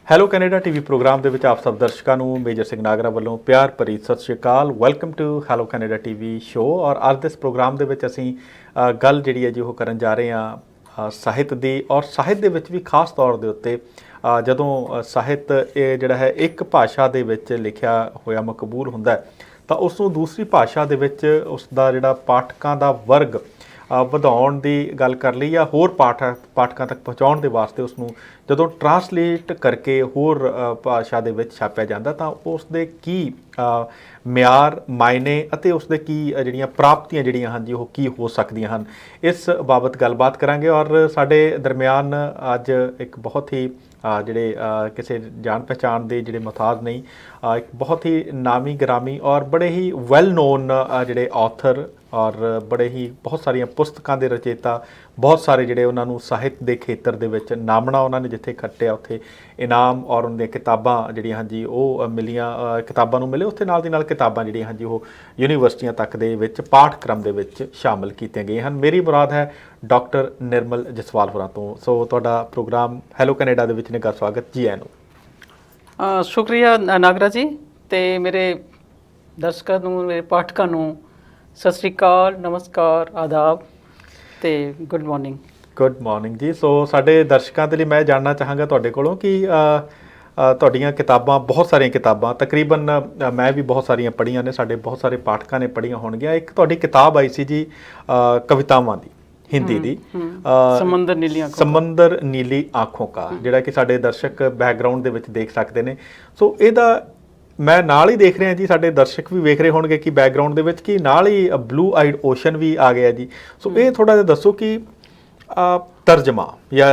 Hello Canada TV programme ਦੇ ਵਿੱਚ ਆਪ ਸਭ ਦਰਸ਼ਕਾਂ ਨੂੰ ਮੇਜਰ ਸਿੰਘ ਨਾਗਰਾ ਵੱਲੋਂ ਪਿਆਰ ਭਰੀ ਸਤਿ ਸ਼੍ਰੀ ਅਕਾਲ। Welcome to hello Canada TV show. ਔਰ ਅੱਜ ਦੇ ਇਸ ਪ੍ਰੋਗਰਾਮ ਦੇ ਵਿੱਚ ਅਸੀਂ ਗੱਲ ਜਿਹੜੀ ਹੈ ਜੀ ਉਹ ਕਰਨ ਜਾ ਰਹੇ ਹਾਂ ਸਾਹਿਤ ਦੀ। ਔਰ ਸਾਹਿਤ ਦੇ ਵਿੱਚ ਵੀ ਖਾਸ ਤੌਰ ਦੇ ਉੱਤੇ ਜਦੋਂ ਸਾਹਿਤ ਇਹ ਜਿਹੜਾ ਹੈ ਇੱਕ ਭਾਸ਼ਾ ਦੇ ਵਿੱਚ ਲਿਖਿਆ ਹੋਇਆ ਮਕਬੂਲ ਹੁੰਦਾ ਤਾਂ ਉਸ ਨੂੰ ਦੂਸਰੀ ਭਾਸ਼ਾ ਦੇ ਵਿੱਚ ਉਸ ਦਾ ਜਿਹੜਾ ਪਾਠਕਾਂ ਦਾ ਵਰਗ ਵਧਾਉਣ ਦੀ ਗੱਲ ਕਰ ਲਈ ਜਾਂ ਹੋਰ ਪਾਠਕਾਂ ਤੱਕ ਪਹੁੰਚਾਉਣ ਦੇ ਵਾਸਤੇ ਉਸ ਨੂੰ ਜਦੋਂ ਟਰਾਂਸਲੇਟ ਕਰਕੇ ਹੋਰ ਭਾਸ਼ਾ ਦੇ ਵਿੱਚ ਛਾਪਿਆ ਜਾਂਦਾ ਤਾਂ ਉਸ ਦੇ ਕੀ ਮਿਆਰ ਮਾਇਨੇ ਅਤੇ ਉਸ ਦੇ ਕੀ ਜਿਹੜੀਆਂ ਪ੍ਰਾਪਤੀਆਂ ਜਿਹੜੀਆਂ ਹਨ ਜੀ ਉਹ ਕੀ ਹੋ ਸਕਦੀਆਂ ਹਨ, ਇਸ ਬਾਬਤ ਗੱਲਬਾਤ ਕਰਾਂਗੇ। ਔਰ ਸਾਡੇ ਦਰਮਿਆਨ ਅੱਜ ਇੱਕ ਬਹੁਤ ਹੀ ਜਿਹੜੇ ਕਿਸੇ ਜਾਣ ਪਹਿਚਾਣ ਦੇ ਜਿਹੜੇ ਮੁਹਤਾਜ ਨਹੀਂ, ਇੱਕ ਬਹੁਤ ਹੀ ਨਾਮੀ ਗ੍ਰਾਮੀ ਔਰ ਬੜੇ ਹੀ ਵੈਲ ਨੋਨ ਜਿਹੜੇ ਆਥਰ ਔਰ ਬੜੇ ਹੀ ਬਹੁਤ ਸਾਰੀਆਂ ਪੁਸਤਕਾਂ ਦੇ ਰਚੇਤਾ, ਬਹੁਤ ਸਾਰੇ ਜਿਹੜੇ ਉਹਨਾਂ ਨੂੰ ਸਾਹਿਤ ਦੇ ਖੇਤਰ ਦੇ ਵਿੱਚ ਨਾਮਣਾ ਉਹਨਾਂ ਨੇ ਜਿੱਥੇ ਖੱਟਿਆ ਉੱਥੇ ਇਨਾਮ ਔਰ ਉਹਨਾਂ ਦੀਆਂ ਕਿਤਾਬਾਂ ਜਿਹੜੀਆਂ ਹਨ ਜੀ ਉਹ ਮਿਲੀਆਂ, ਕਿਤਾਬਾਂ ਨੂੰ ਮਿਲੇ ਉੱਥੇ ਨਾਲ ਦੀ ਨਾਲ ਕਿਤਾਬਾਂ ਜਿਹੜੀਆਂ ਹਨ ਜੀ ਉਹ ਯੂਨੀਵਰਸਿਟੀਆਂ ਤੱਕ ਦੇ ਵਿੱਚ ਪਾਠਕ੍ਰਮ ਦੇ ਵਿੱਚ ਸ਼ਾਮਿਲ ਕੀਤੀਆਂ ਗਈਆਂ ਹਨ। ਮੇਰੀ ਮੁਰਾਦ ਹੈ ਡਾਕਟਰ ਨਿਰਮਲ ਜਸਵਾਲ ਹੋਰਾਂ ਤੋਂ। ਸੋ ਤੁਹਾਡਾ ਪ੍ਰੋਗਰਾਮ ਹੈਲੋ ਕੈਨੇਡਾ ਦੇ ਵਿੱਚ ਨਿੱਘਾ ਸਵਾਗਤ ਜੀ। ਆਇਆਂ ਨੂੰ ਸ਼ੁਕਰੀਆ ਨਾਗਰਾ ਜੀ, ਤੇ ਮੇਰੇ ਦਰਸ਼ਕਾਂ ਨੂੰ, ਮੇਰੇ ਪਾਠਕਾਂ ਨੂੰ ਸਤਿ ਸ਼੍ਰੀ ਅਕਾਲ, ਨਮਸਕਾਰ, ਆਦਾਬ ਤੇ ਗੁੱਡ ਮਾਰਨਿੰਗ। ਗੁੱਡ ਮਾਰਨਿੰਗ ਜੀ। ਸੋ ਸਾਡੇ ਦਰਸ਼ਕਾਂ ਦੇ ਲਈ ਮੈਂ ਜਾਣਨਾ ਚਾਹਾਂਗਾ ਤੁਹਾਡੇ ਕੋਲੋਂ ਕਿ ਤੁਹਾਡੀਆਂ ਕਿਤਾਬਾਂ, ਬਹੁਤ ਸਾਰੀਆਂ ਕਿਤਾਬਾਂ, ਤਕਰੀਬਨ ਮੈਂ ਵੀ ਬਹੁਤ ਸਾਰੀਆਂ ਪੜ੍ਹੀਆਂ ਨੇ, ਸਾਡੇ ਬਹੁਤ ਸਾਰੇ ਪਾਠਕਾਂ ਨੇ ਪੜ੍ਹੀਆਂ ਹੋਣਗੀਆਂ। ਇੱਕ ਤੁਹਾਡੀ ਕਿਤਾਬ ਆਈ ਸੀ ਜੀ ਕਵਿਤਾਵਾਂ ਦੀ, ਹਿੰਦੀ ਦੀ, ਸਮੁੰਦਰ ਨੀਲੀ ਆਂਖੋਂ ਕਾ, ਜਿਹੜਾ ਕਿ ਸਾਡੇ ਦਰਸ਼ਕ ਬੈਕਗਰਾਊਂਡ ਦੇ ਵਿੱਚ ਦੇਖ ਸਕਦੇ ਨੇ। ਸੋ ਇਹਦਾ ਮੈਂ ਨਾਲ ਹੀ ਦੇਖ ਰਿਹਾ ਜੀ, ਸਾਡੇ ਦਰਸ਼ਕ ਵੀ ਵੇਖ ਰਹੇ ਹੋਣਗੇ ਕਿ ਬੈਕਗਰਾਊਂਡ ਦੇ ਵਿੱਚ ਕਿ ਨਾਲ ਹੀ ਬਲੂ ਆਈਡ ਓਸ਼ਨ ਵੀ ਆ ਗਿਆ ਜੀ। ਸੋ ਇਹ ਥੋੜ੍ਹਾ ਜਿਹਾ ਦੱਸੋ ਕਿ ਤਰਜਮਾ ਜਾਂ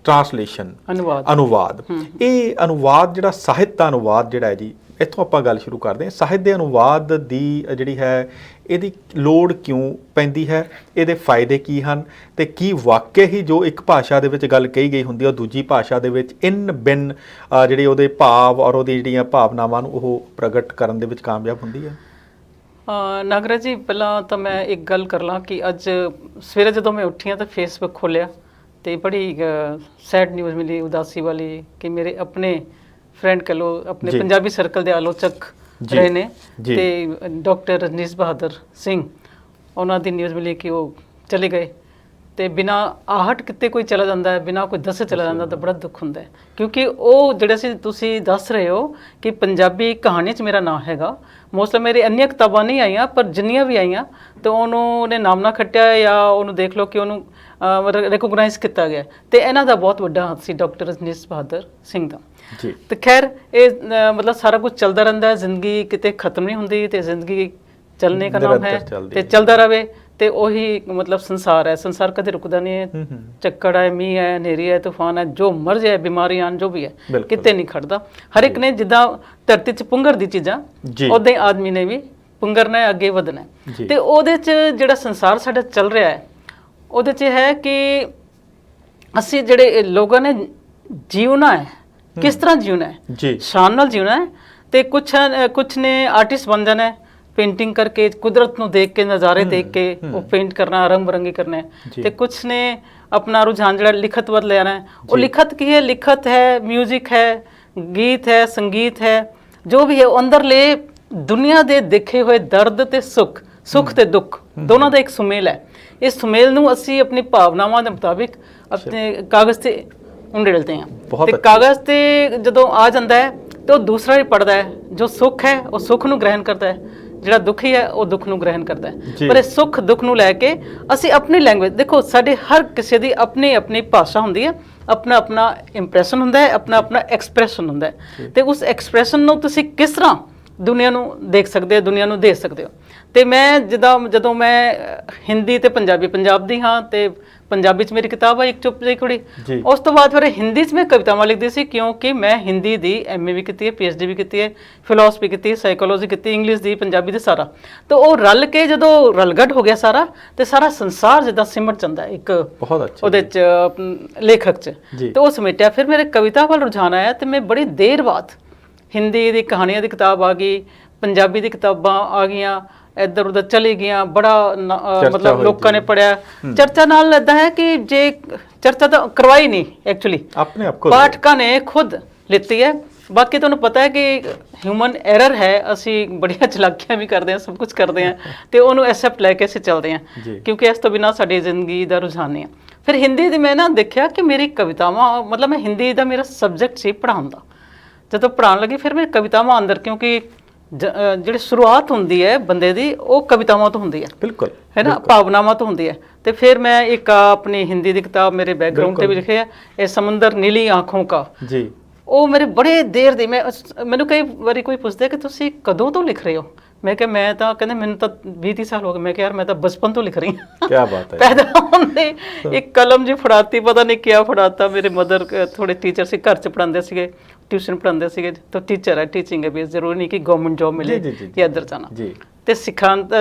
ਟਰਾਂਸਲੇਸ਼ਨ, ਅਨੁਵਾਦ, ਇਹ ਅਨੁਵਾਦ ਜਿਹੜਾ ਸਾਹਿਤ ਦਾ ਅਨੁਵਾਦ ਜਿਹੜਾ ਹੈ ਜੀ, ਇੱਥੋਂ ਆਪਾਂ ਗੱਲ ਸ਼ੁਰੂ ਕਰਦੇ ਹਾਂ। ਸਾਹਿਤ ਦੇ ਅਨੁਵਾਦ ਦੀ ਜਿਹੜੀ ਹੈ ਇਹਦੀ ਲੋੜ ਕਿਉਂ ਪੈਂਦੀ ਹੈ, ਇਹਦੇ ਫਾਇਦੇ ਕੀ ਹਨ, ਅਤੇ ਕੀ ਵਾਕਿਆ ਹੀ ਜੋ ਇੱਕ ਭਾਸ਼ਾ ਦੇ ਵਿੱਚ ਗੱਲ ਕਹੀ ਗਈ ਹੁੰਦੀ ਹੈ ਉਹ ਦੂਜੀ ਭਾਸ਼ਾ ਦੇ ਵਿੱਚ ਇਨ ਬਿਨ ਜਿਹੜੇ ਉਹਦੇ ਭਾਵ ਔਰ ਉਹਦੀ ਜਿਹੜੀਆਂ ਭਾਵਨਾਵਾਂ ਨੂੰ ਉਹ ਪ੍ਰਗਟ ਕਰਨ ਦੇ ਵਿੱਚ ਕਾਮਯਾਬ ਹੁੰਦੀ ਹੈ? ਨਾਗਰਾ ਜੀ, ਪਹਿਲਾਂ ਤਾਂ ਮੈਂ ਇੱਕ ਗੱਲ ਕਰ ਲਾਂ ਕਿ ਅੱਜ ਸਵੇਰੇ ਜਦੋਂ ਮੈਂ ਉੱਠੀ ਹਾਂ ਤਾਂ ਫੇਸਬੁੱਕ ਖੋਲ੍ਹਿਆ ਅਤੇ ਬੜੀ ਸੈਡ ਨਿਊਜ਼ ਮਿਲੀ, ਉਦਾਸੀ ਵਾਲੀ, ਕਿ ਮੇਰੇ ਆਪਣੇ ਫਰੈਂਡ ਕਹਿ ਲਓ, ਆਪਣੇ ਪੰਜਾਬੀ ਸਰਕਲ ਦੇ ਆਲੋਚਕ ਰਹੇ ਨੇ, ਅਤੇ ਡਾਕਟਰ ਰਜਨੀਸ਼ ਬਹਾਦਰ ਸਿੰਘ, ਉਹਨਾਂ ਦੀ ਨਿਊਜ਼ ਮਿਲੀ ਕਿ ਉਹ ਚਲੇ ਗਏ। ਅਤੇ ਬਿਨਾਂ ਆਹਟ ਕਿਤੇ ਕੋਈ ਚਲਾ ਜਾਂਦਾ ਹੈ, ਬਿਨਾਂ ਕੋਈ ਦੱਸੇ ਚਲਾ ਜਾਂਦਾ ਤਾਂ ਬੜਾ ਦੁੱਖ ਹੁੰਦਾ ਹੈ, ਕਿਉਂਕਿ ਉਹ ਜਿਹੜੇ ਸੀ ਤੁਸੀਂ ਦੱਸ ਰਹੇ ਹੋ ਕਿ ਪੰਜਾਬੀ ਕਹਾਣੀ 'ਚ ਮੇਰਾ ਨਾਂ ਹੈਗਾ। ਮੋਸਟਲੀ ਮੇਰੀ ਇੰਨੀਆਂ ਕਿਤਾਬਾਂ ਨਹੀਂ ਆਈਆਂ, ਪਰ ਜਿੰਨੀਆਂ ਵੀ ਆਈਆਂ ਤਾਂ ਉਹਨੇ ਨਾਮ ਨਾ ਖੱਟਿਆ ਜਾਂ ਉਹਨੂੰ ਦੇਖ ਲਓ ਕਿ ਉਹਨੂੰ ਰਿਕੋਗਨਾਈਜ਼ ਕੀਤਾ ਗਿਆ, ਅਤੇ ਇਹਨਾਂ ਦਾ ਬਹੁਤ ਵੱਡਾ ਹੱਥ ਸੀ ਡਾਕਟਰ ਰਜਨੀਸ਼ ਬਹਾਦਰ ਸਿੰਘ ਦਾ। ਤੇ ਖੈਰ ਇਹ ਮਤਲਬ ਸਾਰਾ ਕੁਝ ਚੱਲਦਾ ਰਹਿੰਦਾ, ਜ਼ਿੰਦਗੀ ਕਿਤੇ ਖਤਮ ਨਹੀਂ ਹੁੰਦੀ, ਤੇ ਜ਼ਿੰਦਗੀ ਚੱਲਣੇ ਦਾ ਨਾਮ ਹੈ ਤੇ ਚੱਲਦਾ ਰਹੇ, ਤੇ ਉਹੀ ਮਤਲਬ ਸੰਸਾਰ ਹੈ। ਸੰਸਾਰ ਕਦੇ ਰੁਕਦਾ ਨਹੀਂ ਹੈ, ਚੱਕੜ ਹੈ, ਮੀਂਹ ਹੈ, ਹਨੇਰੀ ਹੈ, ਤੂਫਾਨ ਹੈ, ਜੋ ਮਰਜ਼ੀ ਹੈ, ਬਿਮਾਰੀਆਂ ਆਉਣ, ਜੋ ਵੀ ਹੈ, ਕਿਤੇ ਨਹੀਂ ਖੜਦਾ। ਹਰ ਇੱਕ ਨੇ ਜਿੱਦਾਂ ਧਰਤੀ 'ਚ ਪੁੰਗਰ ਦੀ ਚੀਜ਼ਾਂ, ਉੱਦਾਂ ਹੀ ਆਦਮੀ ਨੇ ਵੀ ਪੁੰਗਰਨਾ ਹੈ, ਅੱਗੇ ਵਧਣਾ ਹੈ। ਤੇ ਉਹਦੇ 'ਚ ਜਿਹੜਾ ਸੰਸਾਰ ਸਾਡਾ ਚੱਲ ਰਿਹਾ ਹੈ, ਉਹਦੇ 'ਚ ਹੈ ਕਿ ਅਸੀਂ ਜਿਹੜੇ ਲੋਕਾਂ ਨੇ ਜੀਉਣਾ ਹੈ, ਕਿਸ ਤਰ੍ਹਾਂ ਜੀਉਣਾ ਹੈ, ਸ਼ਾਨ ਨਾਲ ਜੀਉਣਾ ਹੈ। ਤੇ ਕੁਛ ਨੇ ਆਰਟਿਸਟ ਬਣ ਜਾਣਾ ਹੈ, ਪੇਂਟਿੰਗ ਕਰਕੇ, ਕੁਦਰਤ ਨੂੰ ਦੇਖ ਕੇ, ਨਜ਼ਾਰੇ ਦੇਖ ਕੇ ਉਹ ਪੇਂਟ ਕਰਨਾ, ਰੰਗ ਬਰੰਗੀ ਕਰਨਾ ਹੈ। ਤੇ ਕੁਛ ਨੇ ਆਪਣਾ ਰੁਝਾਨ ਜਿਹੜਾ ਲਿਖਤ ਵੱਲ ਲੈਣਾ ਹੈ। ਉਹ ਲਿਖਤ ਕੀ ਹੈ? ਲਿਖਤ ਹੈ, ਮਿਊਜ਼ਿਕ ਹੈ, ਗੀਤ ਹੈ, ਸੰਗੀਤ ਹੈ, ਜੋ ਵੀ ਹੈ, ਉਹ ਅੰਦਰਲੇ ਦੁਨੀਆ ਦੇ ਦੇਖੇ ਹੋਏ ਦਰਦ ਤੇ ਸੁੱਖ, ਸੁੱਖ ਤੇ ਦੁੱਖ, ਦੋਨਾਂ ਦਾ ਇੱਕ ਸੁਮੇਲ ਹੈ। ਇਸ ਸੁਮੇਲ ਨੂੰ ਅਸੀਂ ਆਪਣੀ ਭਾਵਨਾਵਾਂ ਦੇ ਮੁਤਾਬਿਕ ਆਪਣੇ ਕਾਗਜ਼ ਤੇ ਉੰਡੇਲਦੇ ਹਾਂ, ਤੇ ਕਾਗਜ਼ ਤੇ ਜਦੋਂ ਆ ਜਾਂਦਾ ਹੈ ਤੇ ਉਹ ਦੂਸਰਾ ਵੀ ਪੜ੍ਹਦਾ ਹੈ। ਜੋ ਸੁੱਖ ਹੈ ਉਹ ਸੁੱਖ ਨੂੰ ਗ੍ਰਹਿਣ ਕਰਦਾ ਹੈ, ਜਿਹੜਾ ਦੁਖੀ ਹੈ ਉਹ ਦੁੱਖ ਨੂੰ ਗ੍ਰਹਿਣ ਕਰਦਾ ਹੈ। ਪਰ ਇਹ ਸੁੱਖ ਦੁੱਖ ਨੂੰ ਲੈ ਕੇ ਅਸੀਂ ਆਪਣੀ ਲੈਂਗੁਏਜ, ਦੇਖੋ ਸਾਡੇ ਹਰ ਕਿਸੇ ਦੀ ਆਪਣੀ ਆਪਣੀ ਭਾਸ਼ਾ ਹੁੰਦੀ ਹੈ, ਆਪਣਾ ਆਪਣਾ ਇੰਪ੍ਰੈਸ਼ਨ ਹੁੰਦਾ ਹੈ, ਆਪਣਾ ਆਪਣਾ ਐਕਸਪ੍ਰੈਸ਼ਨ ਹੁੰਦਾ ਹੈ, ਤੇ ਉਸ ਐਕਸਪ੍ਰੈਸ਼ਨ ਨੂੰ ਤੁਸੀਂ ਕਿਸ ਤਰ੍ਹਾਂ ਦੁਨੀਆ ਨੂੰ ਦੇਖ ਸਕਦੇ ਹੋ, ਦੁਨੀਆ ਨੂੰ ਦੇ ਸਕਦੇ ਹੋ। ਤੇ ਮੈਂ ਜਦੋਂ ਮੈਂ ਹਿੰਦੀ ਤੇ ਪੰਜਾਬੀ, ਪੰਜਾਬ ਦੀ ਹਾਂ, ਤੇ ਪੰਜਾਬੀ 'ਚ ਮੇਰੀ ਕਿਤਾਬ ਆ ਇੱਕ ਚੁੱਪ ਜਿਹੀ ਕੁੜੀ, ਉਸ ਤੋਂ ਬਾਅਦ ਫਿਰ ਹਿੰਦੀ 'ਚ ਮੈਂ ਕਵਿਤਾਵਾਂ ਲਿਖਦੀ ਸੀ, ਕਿਉਂਕਿ ਮੈਂ ਹਿੰਦੀ ਦੀ MA ਵੀ ਕੀਤੀ ਹੈ, PhD ਵੀ ਕੀਤੀ ਹੈ, ਫਿਲੋਸਫੀ ਕੀਤੀ, ਸਾਈਕੋਲੋਜੀ ਕੀਤੀ, ਇੰਗਲਿਸ਼ ਦੀ, ਪੰਜਾਬੀ ਦੀ, ਸਾਰਾ। ਤਾਂ ਉਹ ਰਲ ਕੇ ਜਦੋਂ ਰਲਗੱਡ ਹੋ ਗਿਆ ਸਾਰਾ, ਤੇ ਸਾਰਾ ਸੰਸਾਰ ਜਿੱਦਾਂ ਸਿਮਟ ਜਾਂਦਾ ਇੱਕ ਉਹਦੇ 'ਚ ਲੇਖਕ 'ਚ, ਤੇ ਉਹ ਸਮੇਟਿਆ। ਫਿਰ ਮੇਰੇ ਕਵਿਤਾ ਵੱਲ ਰੁਝਾਨ ਆਇਆ, ਤੇ ਮੈਂ ਬੜੀ ਦੇਰ ਬਾਅਦ ਹਿੰਦੀ ਦੀ ਕਹਾਣੀਆਂ ਦੀ ਕਿਤਾਬ ਆ ਗਈ, ਪੰਜਾਬੀ ਦੀ ਕਿਤਾਬਾਂ ਆ ਗਈਆਂ, ਇੱਧਰ ਉੱਧਰ ਚਲੀ ਗਈਆਂ, ਬੜਾ ਮਤਲਬ ਲੋਕਾਂ ਨੇ ਪੜ੍ਹਿਆ। ਚਰਚਾ ਨਾਲ ਇੱਦਾਂ ਹੈ ਕਿ ਜੇ ਚਰਚਾ ਤਾਂ ਕਰਵਾਈ ਨਹੀਂ, ਐਕਚੁਅਲੀ ਆਪਣੇ ਆਪ ਪਾਠਕਾਂ ਨੇ ਖੁਦ ਲਿੱਤੀ ਹੈ। ਬਾਕੀ ਤੁਹਾਨੂੰ ਪਤਾ ਹੈ ਕਿ ਹਿਊਮਨ ਐਰਰ ਹੈ, ਅਸੀਂ ਬੜੀਆਂ ਚਲਾਕੀਆਂ ਵੀ ਕਰਦੇ ਹਾਂ, ਸਭ ਕੁਝ ਕਰਦੇ ਹਾਂ ਤੇ ਉਹਨੂੰ ਐਕਸੈਪਟ ਲੈ ਕੇ ਅਸੀਂ ਚੱਲਦੇ ਹਾਂ, ਕਿਉਂਕਿ ਇਸ ਤੋਂ ਬਿਨਾਂ ਸਾਡੀ ਜ਼ਿੰਦਗੀ ਦਾ ਰੁਝਾਨ ਨਹੀਂ ਹੈ। ਫਿਰ ਹਿੰਦੀ ਦੀ ਮੈਂ ਨਾ ਦੇਖਿਆ ਕਿ ਮੇਰੀ ਕਵਿਤਾਵਾਂ, ਮਤਲਬ ਮੈਂ ਹਿੰਦੀ ਦਾ ਮੇਰਾ ਸਬਜੈਕਟ ਸੀ ਪੜ੍ਹਾਉਣ ਦਾ। ਜਦੋਂ ਪੜ੍ਹਾਉਣ ਲੱਗੀ ਫਿਰ ਮੇਰੀ ਕਵਿਤਾਵਾਂ ਅੰਦਰ, ਕਿਉਂਕਿ ਜਿਹੜੀ ਸ਼ੁਰੂਆਤ ਹੁੰਦੀ ਹੈ ਬੰਦੇ ਦੀ ਉਹ ਕਵਿਤਾਵਾਂ ਤੋਂ ਹੁੰਦੀ ਹੈ, ਬਿਲਕੁਲ ਹੈ ਨਾ, ਭਾਵਨਾਵਾਂ ਤੋਂ ਹੁੰਦੀ ਹੈ। ਤੇ ਫਿਰ ਮੈਂ ਇੱਕ ਆਪਣੀ ਹਿੰਦੀ ਦੀ ਕਿਤਾਬ ਮੇਰੇ ਬੈਕਗ੍ਰਾਉਂਡ ਤੇ ਵੀ ਲਿਖਿਆ ਇਹ ਸਮੁੰਦਰ ਨੀਲੀ ਆਂਖੋਂ ਕਾ ਜੀ। ਉਹ ਮੇਰੇ ਬੜੇ ਦੇਰ ਦੀ, ਮੈਨੂੰ ਕਈ ਵਾਰੀ ਕੋਈ ਪੁੱਛਦਾ ਕਿ ਤੁਸੀਂ ਕਦੋਂ ਤੋਂ ਲਿਖ ਰਹੇ ਹੋ, ਮੈਂ ਕਿਹਾ ਮੈਂ ਤਾਂ, ਕਹਿੰਦੇ ਮੈਨੂੰ ਤਾਂ 20-30 ਸਾਲ ਹੋ ਗਏ। ਮੈਂ ਕਿਹਾ ਯਾਰ ਮੈਂ ਤਾਂ ਬਚਪਨ ਤੋਂ ਲਿਖ ਰਹੀ ਹਾਂ। ਕੀ ਬਾਤ ਹੈ। ਪੈਦਾ ਹੁੰਦੇ ਇੱਕ ਕਲਮ ਜੀ ਫੜਾਤੀ, ਪਤਾ ਨਹੀਂ ਕਿਆ ਫੜਾਤਾ। ਮੇਰੇ ਮਦਰ ਥੋੜੇ ਟੀਚਰ ਸੀ, ਘਰ 'ਚ ਪੜ੍ਹਾਉਂਦੇ ਸੀਗੇ, ਟਿਊਸ਼ਨ ਪੜ੍ਹਾਉਂਦੇ ਸੀਗੇ, ਤਾਂ ਟੀਚਰ ਹੈ, ਟੀਚਿੰਗ ਹੈ, ਵੀ ਜ਼ਰੂਰੀ ਨਹੀਂ ਕਿ ਗਵਰਨਮੈਂਟ ਜੋਬ ਮਿਲੇ ਜਾਂ ਇੱਧਰ ਜਾਣਾ। ਤੇ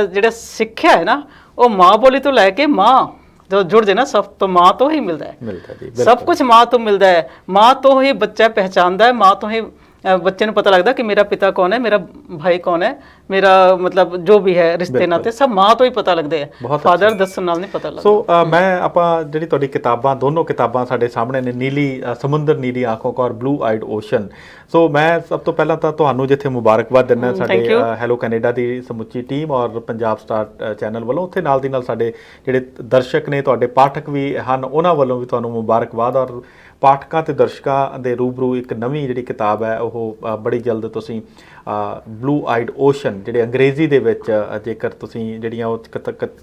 ਜਿਹੜਾ ਸਿੱਖਿਆ ਹੈ ਨਾ, ਉਹ ਮਾਂ ਬੋਲੀ ਤੋਂ ਲੈ ਕੇ ਮਾਂ ਜਦੋਂ ਜੁੜ ਜੇ ਨਾ, ਸਭ ਤੋਂ ਮਾਂ ਤੋਂ ਹੀ ਮਿਲਦਾ ਹੈ, ਸਭ ਕੁਝ ਮਾਂ ਤੋਂ ਮਿਲਦਾ ਹੈ। ਮਾਂ ਤੋਂ ਹੀ ਬੱਚਾ ਪਹਿਚਾਨਦਾ ਹੈ, ਮਾਂ ਤੋਂ ਹੀ ਬੱਚੇ ਨੂੰ ਪਤਾ ਲੱਗਦਾ ਕਿ ਮੇਰਾ ਪਿਤਾ ਕੌਣ ਹੈ, ਮੇਰਾ ਭਾਈ ਕੌਣ ਹੈ, ਮੇਰਾ ਮਤਲਬ ਜੋ ਵੀ ਹੈ ਰਿਸ਼ਤੇ ਨਾਤੇ ਸਭ ਮਾਂ ਤੋਂ ਹੀ ਪਤਾ ਲੱਗਦੇ ਆ, ਫਾਦਰ ਦੱਸਣ ਨਾਲ ਨਹੀਂ ਪਤਾ ਲੱਗਦਾ। ਸੋ ਮੈਂ ਆਪਾਂ ਜਿਹੜੀ ਤੁਹਾਡੀ ਕਿਤਾਬਾਂ, ਦੋਨੋਂ ਕਿਤਾਬਾਂ ਸਾਡੇ ਸਾਹਮਣੇ ਨੇ, ਨੀਲੀ ਸਮੁੰਦਰ ਨੀਲੀ ਆਂਖੋਂ ਕਾ ਔਰ ਬਲੂ ਆਈਡ ਓਸ਼ਨ। ਸੋ ਮੈਂ ਸਭ ਤੋਂ ਪਹਿਲਾਂ ਤਾਂ ਤੁਹਾਨੂੰ ਜਿੱਥੇ ਮੁਬਾਰਕਬਾਦ ਦਿੰਦਾ ਸਾਡੇ ਹੈਲੋ ਕੈਨੇਡਾ ਦੀ ਸਮੁੱਚੀ ਟੀਮ ਔਰ ਪੰਜਾਬ ਸਟਾਰ ਚੈਨਲ ਵੱਲੋਂ, ਉੱਥੇ ਨਾਲ ਦੀ ਨਾਲ ਸਾਡੇ ਜਿਹੜੇ ਦਰਸ਼ਕ ਨੇ, ਤੁਹਾਡੇ ਪਾਠਕ ਵੀ ਹਨ, ਉਹਨਾਂ ਵੱਲੋਂ ਵੀ ਤੁਹਾਨੂੰ ਮੁਬਾਰਕਬਾਦ। ਔਰ ਪਾਠਕਾਂ ਤੇ ਦਰਸ਼ਕਾਂ ਦੇ ਰੂਬਰੂ ਇੱਕ ਨਵੀਂ ਜਿਹੜੀ ਕਿਤਾਬ ਹੈ ਉਹ ਬੜੀ ਜਲਦ ਤੁਸੀਂ ਬਲੂ ਆਈਡ ਓਸ਼ਨ, ਜਿਹੜੇ ਅੰਗਰੇਜ਼ੀ ਦੇ ਵਿੱਚ ਜੇਕਰ ਤੁਸੀਂ ਜਿਹੜੀਆਂ ਉਹ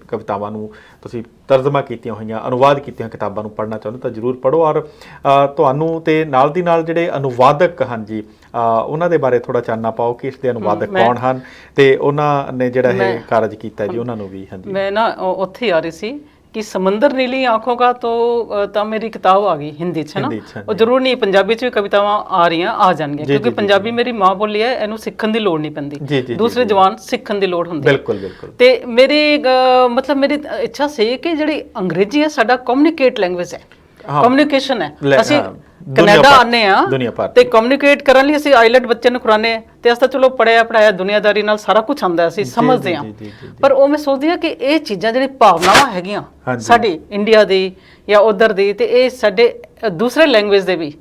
ਕਵਿਤਾਵਾਂ ਨੂੰ ਤੁਸੀਂ ਤਰਜਮਾ ਕੀਤੀਆਂ ਹੋਈਆਂ, ਅਨੁਵਾਦ ਕੀਤੀਆਂ ਕਿਤਾਬਾਂ ਨੂੰ ਪੜ੍ਹਨਾ ਚਾਹੁੰਦੇ ਤਾਂ ਜ਼ਰੂਰ ਪੜ੍ਹੋ। ਔਰ ਤੁਹਾਨੂੰ ਤੇ ਨਾਲ ਦੀ ਨਾਲ ਜਿਹੜੇ ਅਨੁਵਾਦਕ ਹਨ ਜੀ, ਉਹਨਾਂ ਦੇ ਬਾਰੇ ਥੋੜਾ ਚਾਨਣਾ ਪਾਓ ਕਿ ਇਸ ਦੇ ਅਨੁਵਾਦਕ ਕੌਣ ਹਨ ਤੇ ਉਹਨਾਂ ਨੇ ਜਿਹੜਾ ਇਹ ਕਾਰਜ ਕੀਤਾ ਜੀ, ਉਹਨਾਂ ਨੂੰ ਵੀ। ਹਾਂਜੀ, ਮੈਂ ਨਾ ਉੱਥੇ ਆ ਰਹੀ ਸੀ कि समंदर नीली आंखों का तो मेरी किताब आ गई हिंदी च ना, और जरूर नहीं पंजाबी च भी कवितावां आ रही आ जाएंगी, क्योंकि पंजाबी मेरी माँ बोली है, इनू सीखण दी लोड़ नहीं पैंदी, दूसरे जवान सीखण दी लोड़ हुंदी। बिल्कुल बिल्कुल। ते मेरी मतलब मेरी इच्छा सी कि जिहड़ी अंग्रेजी है साडा कम्युनिकेट लैंग्वेज है, कम्युनिकेशन है। ਅਸੀਂ ਕੈਨੇਡਾ ਆਨੇ ਆ ਤੇ ਕਮਿਊਨੀਕੇਟ ਕਰਨ ਲਈ ਅਸੀਂ ਆਈਲੈਟ ਬੱਚੇ ਨੂੰ ਕਰਾਉਂਦੇ ਆ, ਤੇ ਅਸ ਤਾਂ ਚਲੋ ਪੜਿਆ ਪੜਾਇਆ ਦੁਨੀਆਦਾਰੀ ਨਾਲ ਸਾਰਾ ਕੁਝ ਆਉਂਦਾ, ਅਸੀਂ ਸਮਝਦੇ ਆ। ਪਰ ਉਹ ਮੈਂ ਸੋਚਦੀ ਆ ਕਿ ਇਹ ਚੀਜ਼ਾਂ ਜਿਹੜੀ ਭਾਵਨਾਵਾਂ ਹੈਗੀਆਂ ਸਾਡੀ ਇੰਡੀਆ ਦੀ ਜਾਂ ਉਧਰ ਦੀ, ਤੇ ਇਹ ਸਾਡੇ ਦੂਸਰੇ ਲੈਂਗੁਏਜ ਦੇ ਵੀ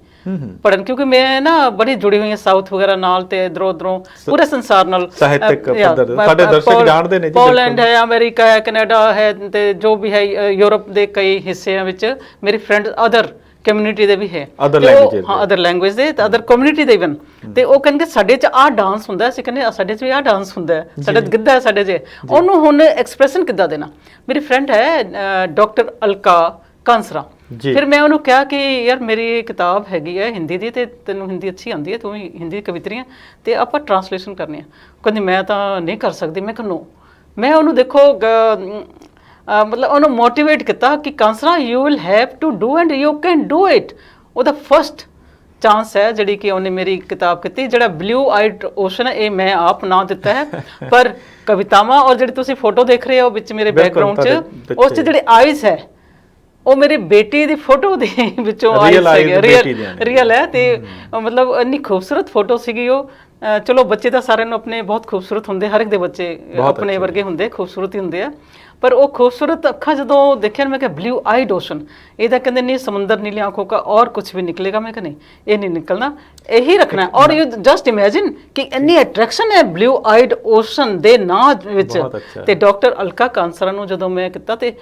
ਪੜਨ, ਕਿਉਂਕਿ ਮੈਂ ਨਾ ਬੜੀ ਜੁੜੀ ਹੋਈ ਹਾਂ ਸਾਊਥ ਵਗੈਰਾ ਨਾਲ, ਤੇ ਇਧਰੋਂ ਉਧਰੋਂ ਪੂਰੇ ਸੰਸਾਰ ਨਾਲ। ਸਾਹਿਤਕ ਪੱਧਰ ਸਾਡੇ ਦਰਸ਼ਕ ਜਾਣਦੇ ਨੇ ਜੀ, ਪੋਲੈਂਡ ਹੈ, ਅਮਰੀਕਾ ਹੈ, ਕੈਨੇਡਾ ਹੈ, ਤੇ ਜੋ ਵੀ ਹੈ ਯੂਰਪ ਦੇ ਕਈ ਹਿੱਸਿਆਂ ਵਿੱਚ ਮੇਰੇ ਫਰੈਂਡ ਅਦਰ ਕਮਿਊਨਿਟੀ ਦੇ ਵੀ ਹੈ, ਅਦਰ ਲੈਂਗੁਏਜ ਦੇ ਤੇ ਅਦਰ ਕਮਿਊਨਿਟੀ ਦੇ ਇਵਨ, ਤੇ ਉਹ ਕਹਿੰਦੇ ਸਾਡੇ 'ਚ ਆਹ ਡਾਂਸ ਹੁੰਦਾ, ਅਸੀਂ ਕਹਿੰਦੇ ਸਾਡੇ 'ਚ ਵੀ ਆਹ ਡਾਂਸ ਹੁੰਦਾ, ਸਾਡੇ ਗਿੱਧਾ ਹੈ ਸਾਡੇ 'ਚ, ਉਹਨੂੰ ਹੁਣ ਐਕਸਪ੍ਰੈਸ਼ਨ ਕਿੱਦਾਂ ਦੇਣਾ। ਮੇਰੀ ਫਰੈਂਡ ਹੈ ਡਾਕਟਰ ਅਲਕਾ ਕਾਂਸਰਾ, ਫਿਰ ਮੈਂ ਉਹਨੂੰ ਕਿਹਾ ਕਿ ਯਾਰ ਮੇਰੀ ਕਿਤਾਬ ਹੈਗੀ ਹੈ ਹਿੰਦੀ ਦੀ, ਤੇ ਤੈਨੂੰ ਹਿੰਦੀ ਅੱਛੀ ਆਉਂਦੀ ਹੈ, ਤੂੰ ਵੀ ਹਿੰਦੀ ਕਵਿਤਰੀ ਹੈ, ਤੇ ਆਪਾਂ ਟਰਾਂਸਲੇਸ਼ਨ ਕਰਨੀ ਆ। ਕਹਿੰਦੀ ਮੈਂ ਤਾਂ ਨਹੀਂ ਕਰ ਸਕਦੀ। ਮੈਂ ਕਿਹਾ ਨੋ। ਮੈਂ ਉਹਨੂੰ ਦੇਖੋ ਮਤਲਬ ਉਹਨੂੰ ਮੋਟੀਵੇਟ ਕੀਤਾ ਕਿ Kansra you will have to do and you can do it. ਉਹਦਾ ਫਸਟ ਚਾਂਸ ਹੈ ਜਿਹੜੀ ਕਿ ਉਹਨੇ ਮੇਰੀ ਕਿਤਾਬ ਕੀਤੀ, ਜਿਹੜਾ ਬਲੂ ਆਈਡ ਓਸ਼ਨ ਹੈ, ਇਹ ਮੈਂ ਆਪ ਨਾਂ ਦਿੱਤਾ ਹੈ, ਪਰ ਕਵਿਤਾਵਾਂ ਔਰ ਜਿਹੜੀ ਤੁਸੀਂ ਫੋਟੋ ਦੇਖ ਰਹੇ ਹੋ ਵਿੱਚ ਮੇਰੇ ਬੈਕਗ੍ਰਾਉਂਡ 'ਚ, ਉਸ 'ਚ ਜਿਹੜੇ ਆਈਜ਼ ਹੈ ਉਹ ਮੇਰੀ ਬੇਟੀ ਦੀ ਫੋਟੋ ਦੇ ਵਿੱਚੋਂ ਆਈਜ਼ ਹੈਗੇ, ਰੀਅਲ ਹੈ। ਤੇ ਮਤਲਬ ਇੰਨੀ ਖੂਬਸੂਰਤ ਫੋਟੋ ਸੀਗੀ ਉਹ। ਚਲੋ ਬੱਚੇ ਤਾਂ ਸਾਰਿਆਂ ਨੂੰ ਆਪਣੇ ਬਹੁਤ ਖੂਬਸੂਰਤ ਹੁੰਦੇ, ਹਰ ਇੱਕ ਦੇ ਬੱਚੇ ਆਪਣੇ ਵਰਗੇ ਹੁੰਦੇ, ਖੂਬਸੂਰਤ ਹੀ ਹੁੰਦੇ ਆ, ਪਰ ਉਹ ਖੂਬਸੂਰਤ ਅੱਖਾਂ ਜਦੋਂ ਦੇਖਿਆ ਮੈਂ ਕਿਹਾ ਬਲੂ ਆਈਡ ਓਸ਼ਨ, ਇਹਦਾ ਕਹਿੰਦੇ ਨਹੀਂ ਸਮੁੰਦਰ ਨੀਲੀ ਆਂਖੋਂ ਕਾ ਔਰ ਕੁਝ ਵੀ ਨਿਕਲੇਗਾ। ਮੈਂ ਕਿਹਾ ਨਹੀਂ, ਇਹ ਨਹੀਂ ਨਿਕਲਣਾ, ਇਹੀ ਰੱਖਣਾ। ਔਰ ਯੂ ਜਸਟ ਇਮੇਜਿਨ ਕਿ ਇੰਨੀ ਅਟਰੈਕਸ਼ਨ ਹੈ ਬਲੂ ਆਈਡ ਓਸ਼ਨ ਦੇ ਨਾਂ ਵਿੱਚ। ਤੇ ਡਾਕਟਰ ਅਲਕਾ ਕਾਂਸਰਾ ਨੂੰ ਜਦੋਂ ਮੈਂ ਕੀਤਾ, ਤੇ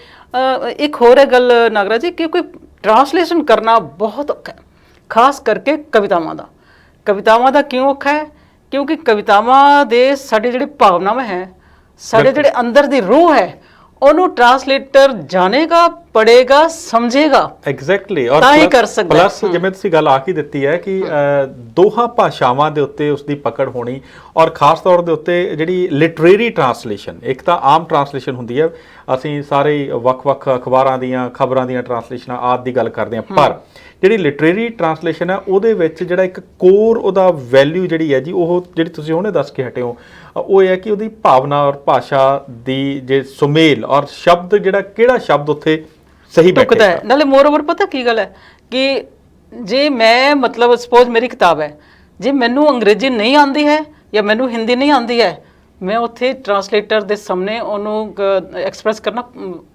ਇੱਕ ਹੋਰ ਹੈ ਗੱਲ ਨਾਗਰਾਜ ਜੀ, ਕਿਉਂਕਿ ਟਰਾਂਸਲੇਸ਼ਨ ਕਰਨਾ ਬਹੁਤ ਔਖਾ ਹੈ, ਖਾਸ ਕਰਕੇ ਕਵਿਤਾਵਾਂ ਦਾ। ਕਵਿਤਾਵਾਂ ਦਾ ਕਿਉਂ ਔਖਾ ਹੈ? ਕਿਉਂਕਿ ਕਵਿਤਾਵਾਂ ਦੇ ਸਾਡੇ ਜਿਹੜੇ ਭਾਵਨਾਵਾਂ ਹੈ, ਸਾਡੇ ਜਿਹੜੇ ਅੰਦਰ ਦੀ ਰੂਹ ਹੈ, ਉਹਨੂੰ ਟਰਾਂਸਲੇਟਰ ਜਾਣੇਗਾ, ਪੜ੍ਹੇਗਾ, ਸਮਝੇਗਾ। ਐਗਜ਼ੈਕਟਲੀ। ਔਰ ਤਾਂ ਹੀ ਕਰ ਸਕਦਾ। ਪਲੱਸ ਜਿਵੇਂ ਤੁਸੀਂ ਗੱਲ ਆਖੀ ਦਿੱਤੀ ਹੈ ਕਿ ਦੋਹਾਂ ਭਾਸ਼ਾਵਾਂ ਦੇ ਉੱਤੇ ਉਸਦੀ ਪਕੜ ਹੋਣੀ, ਔਰ ਖਾਸ ਤੌਰ ਦੇ ਉੱਤੇ ਜਿਹੜੀ ਲਿਟਰੇਰੀ ਟਰਾਂਸਲੇਸ਼ਨ, ਇੱਕ ਤਾਂ ਆਮ ਟਰਾਂਸਲੇਸ਼ਨ ਹੁੰਦੀ ਹੈ, ਅਸੀਂ ਸਾਰੇ ਵੱਖ-ਵੱਖ ਅਖਬਾਰਾਂ ਦੀਆਂ ਖਬਰਾਂ ਦੀਆਂ ਟਰਾਂਸਲੇਸ਼ਨਾਂ ਆਦਿ ਦੀ ਗੱਲ ਕਰਦੇ ਹਾਂ, ਪਰ ਜਿਹੜੀ ਲਿਟਰੇਰੀ ਟਰਾਂਸਲੇਸ਼ਨ ਹੈ ਉਹਦੇ ਵਿੱਚ ਜਿਹੜਾ ਇੱਕ ਕੋਰ ਉਹਦਾ ਵੈਲਿਊ ਜਿਹੜੀ ਹੈ ਜੀ, ਉਹ ਜਿਹੜੀ ਤੁਸੀਂ ਉਹਨੇ ਦੱਸ ਕੇ ਹਟੇ ਹੋ, ਉਹ ਇਹ ਹੈ ਕਿ ਉਹਦੀ ਭਾਵਨਾ ਔਰ ਭਾਸ਼ਾ ਦੀ ਜੇ ਸੁਮੇਲ ਔਰ ਸ਼ਬਦ, ਜਿਹੜਾ ਕਿਹੜਾ ਸ਼ਬਦ ਉੱਥੇ ਸਹੀ ਬੈਠਦਾ ਹੈ। ਨਾਲੇ ਮੋਰਓਵਰ ਪਤਾ ਕੀ ਗੱਲ ਹੈ ਕਿ ਜੇ ਮੈਂ ਮਤਲਬ ਸਪੋਜ਼ ਮੇਰੀ ਕਿਤਾਬ ਹੈ, ਜੇ ਮੈਨੂੰ ਅੰਗਰੇਜ਼ੀ ਨਹੀਂ ਆਉਂਦੀ ਹੈ ਜਾਂ ਮੈਨੂੰ ਹਿੰਦੀ ਨਹੀਂ ਆਉਂਦੀ ਹੈ, ਮੈਂ ਉੱਥੇ ਟਰਾਂਸਲੇਟਰ ਦੇ ਸਾਹਮਣੇ ਉਹਨੂੰ ਐਕਸਪ੍ਰੈਸ ਕਰਨਾ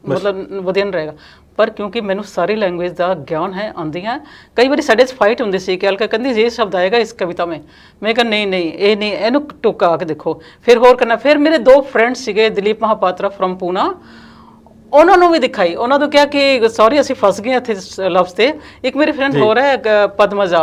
ਮਤਲਬ ਵਧੀਆ ਨਹੀਂ ਰਹੇਗਾ। ਪਰ ਕਿਉਂਕਿ ਮੈਨੂੰ ਸਾਰੀ ਲੈਂਗੁਏਜ ਦਾ ਗਿਆਨ ਹੈ, ਆਉਂਦੀਆਂ। ਕਈ ਵਾਰੀ ਸਾਡੇ 'ਚ ਫਾਈਟ ਹੁੰਦੀ ਸੀ ਕਿ ਅਲਕਾ ਕਹਿੰਦੀ ਇਹ ਸ਼ਬਦ ਆਏਗਾ ਇਸ ਕਵਿਤਾ में, ਮੈਂ ਕਿਹਾ ਨਹੀਂ ਨਹੀਂ ਇਹ ਨਹੀਂ, ਇਹਨੂੰ ਟੁਕਾ ਕੇ ਦੇਖੋ, ਫਿਰ ਹੋਰ ਕਰਨਾ। ਫਿਰ ਮੇਰੇ 2 ਫਰੈਂਡ ਸੀਗੇ ਦਿਲੀਪ ਮਹਾਪਾਤਰਾ ਫਰਮ ਪੂਨਾ, ਉਹਨਾਂ ਨੂੰ ਵੀ ਦਿਖਾਈ, ਉਹਨਾਂ ਨੂੰ ਕਿਹਾ ਕਿ ਸੌਰੀ ਅਸੀਂ ਫਸ ਗਏ ਇੱਥੇ ਲਫ਼ਜ਼ ਤੇ। ਇੱਕ ਮੇਰੇ ਫਰੈਂਡ ਹੋਰ ਹੈ ਪਦਮਜਾ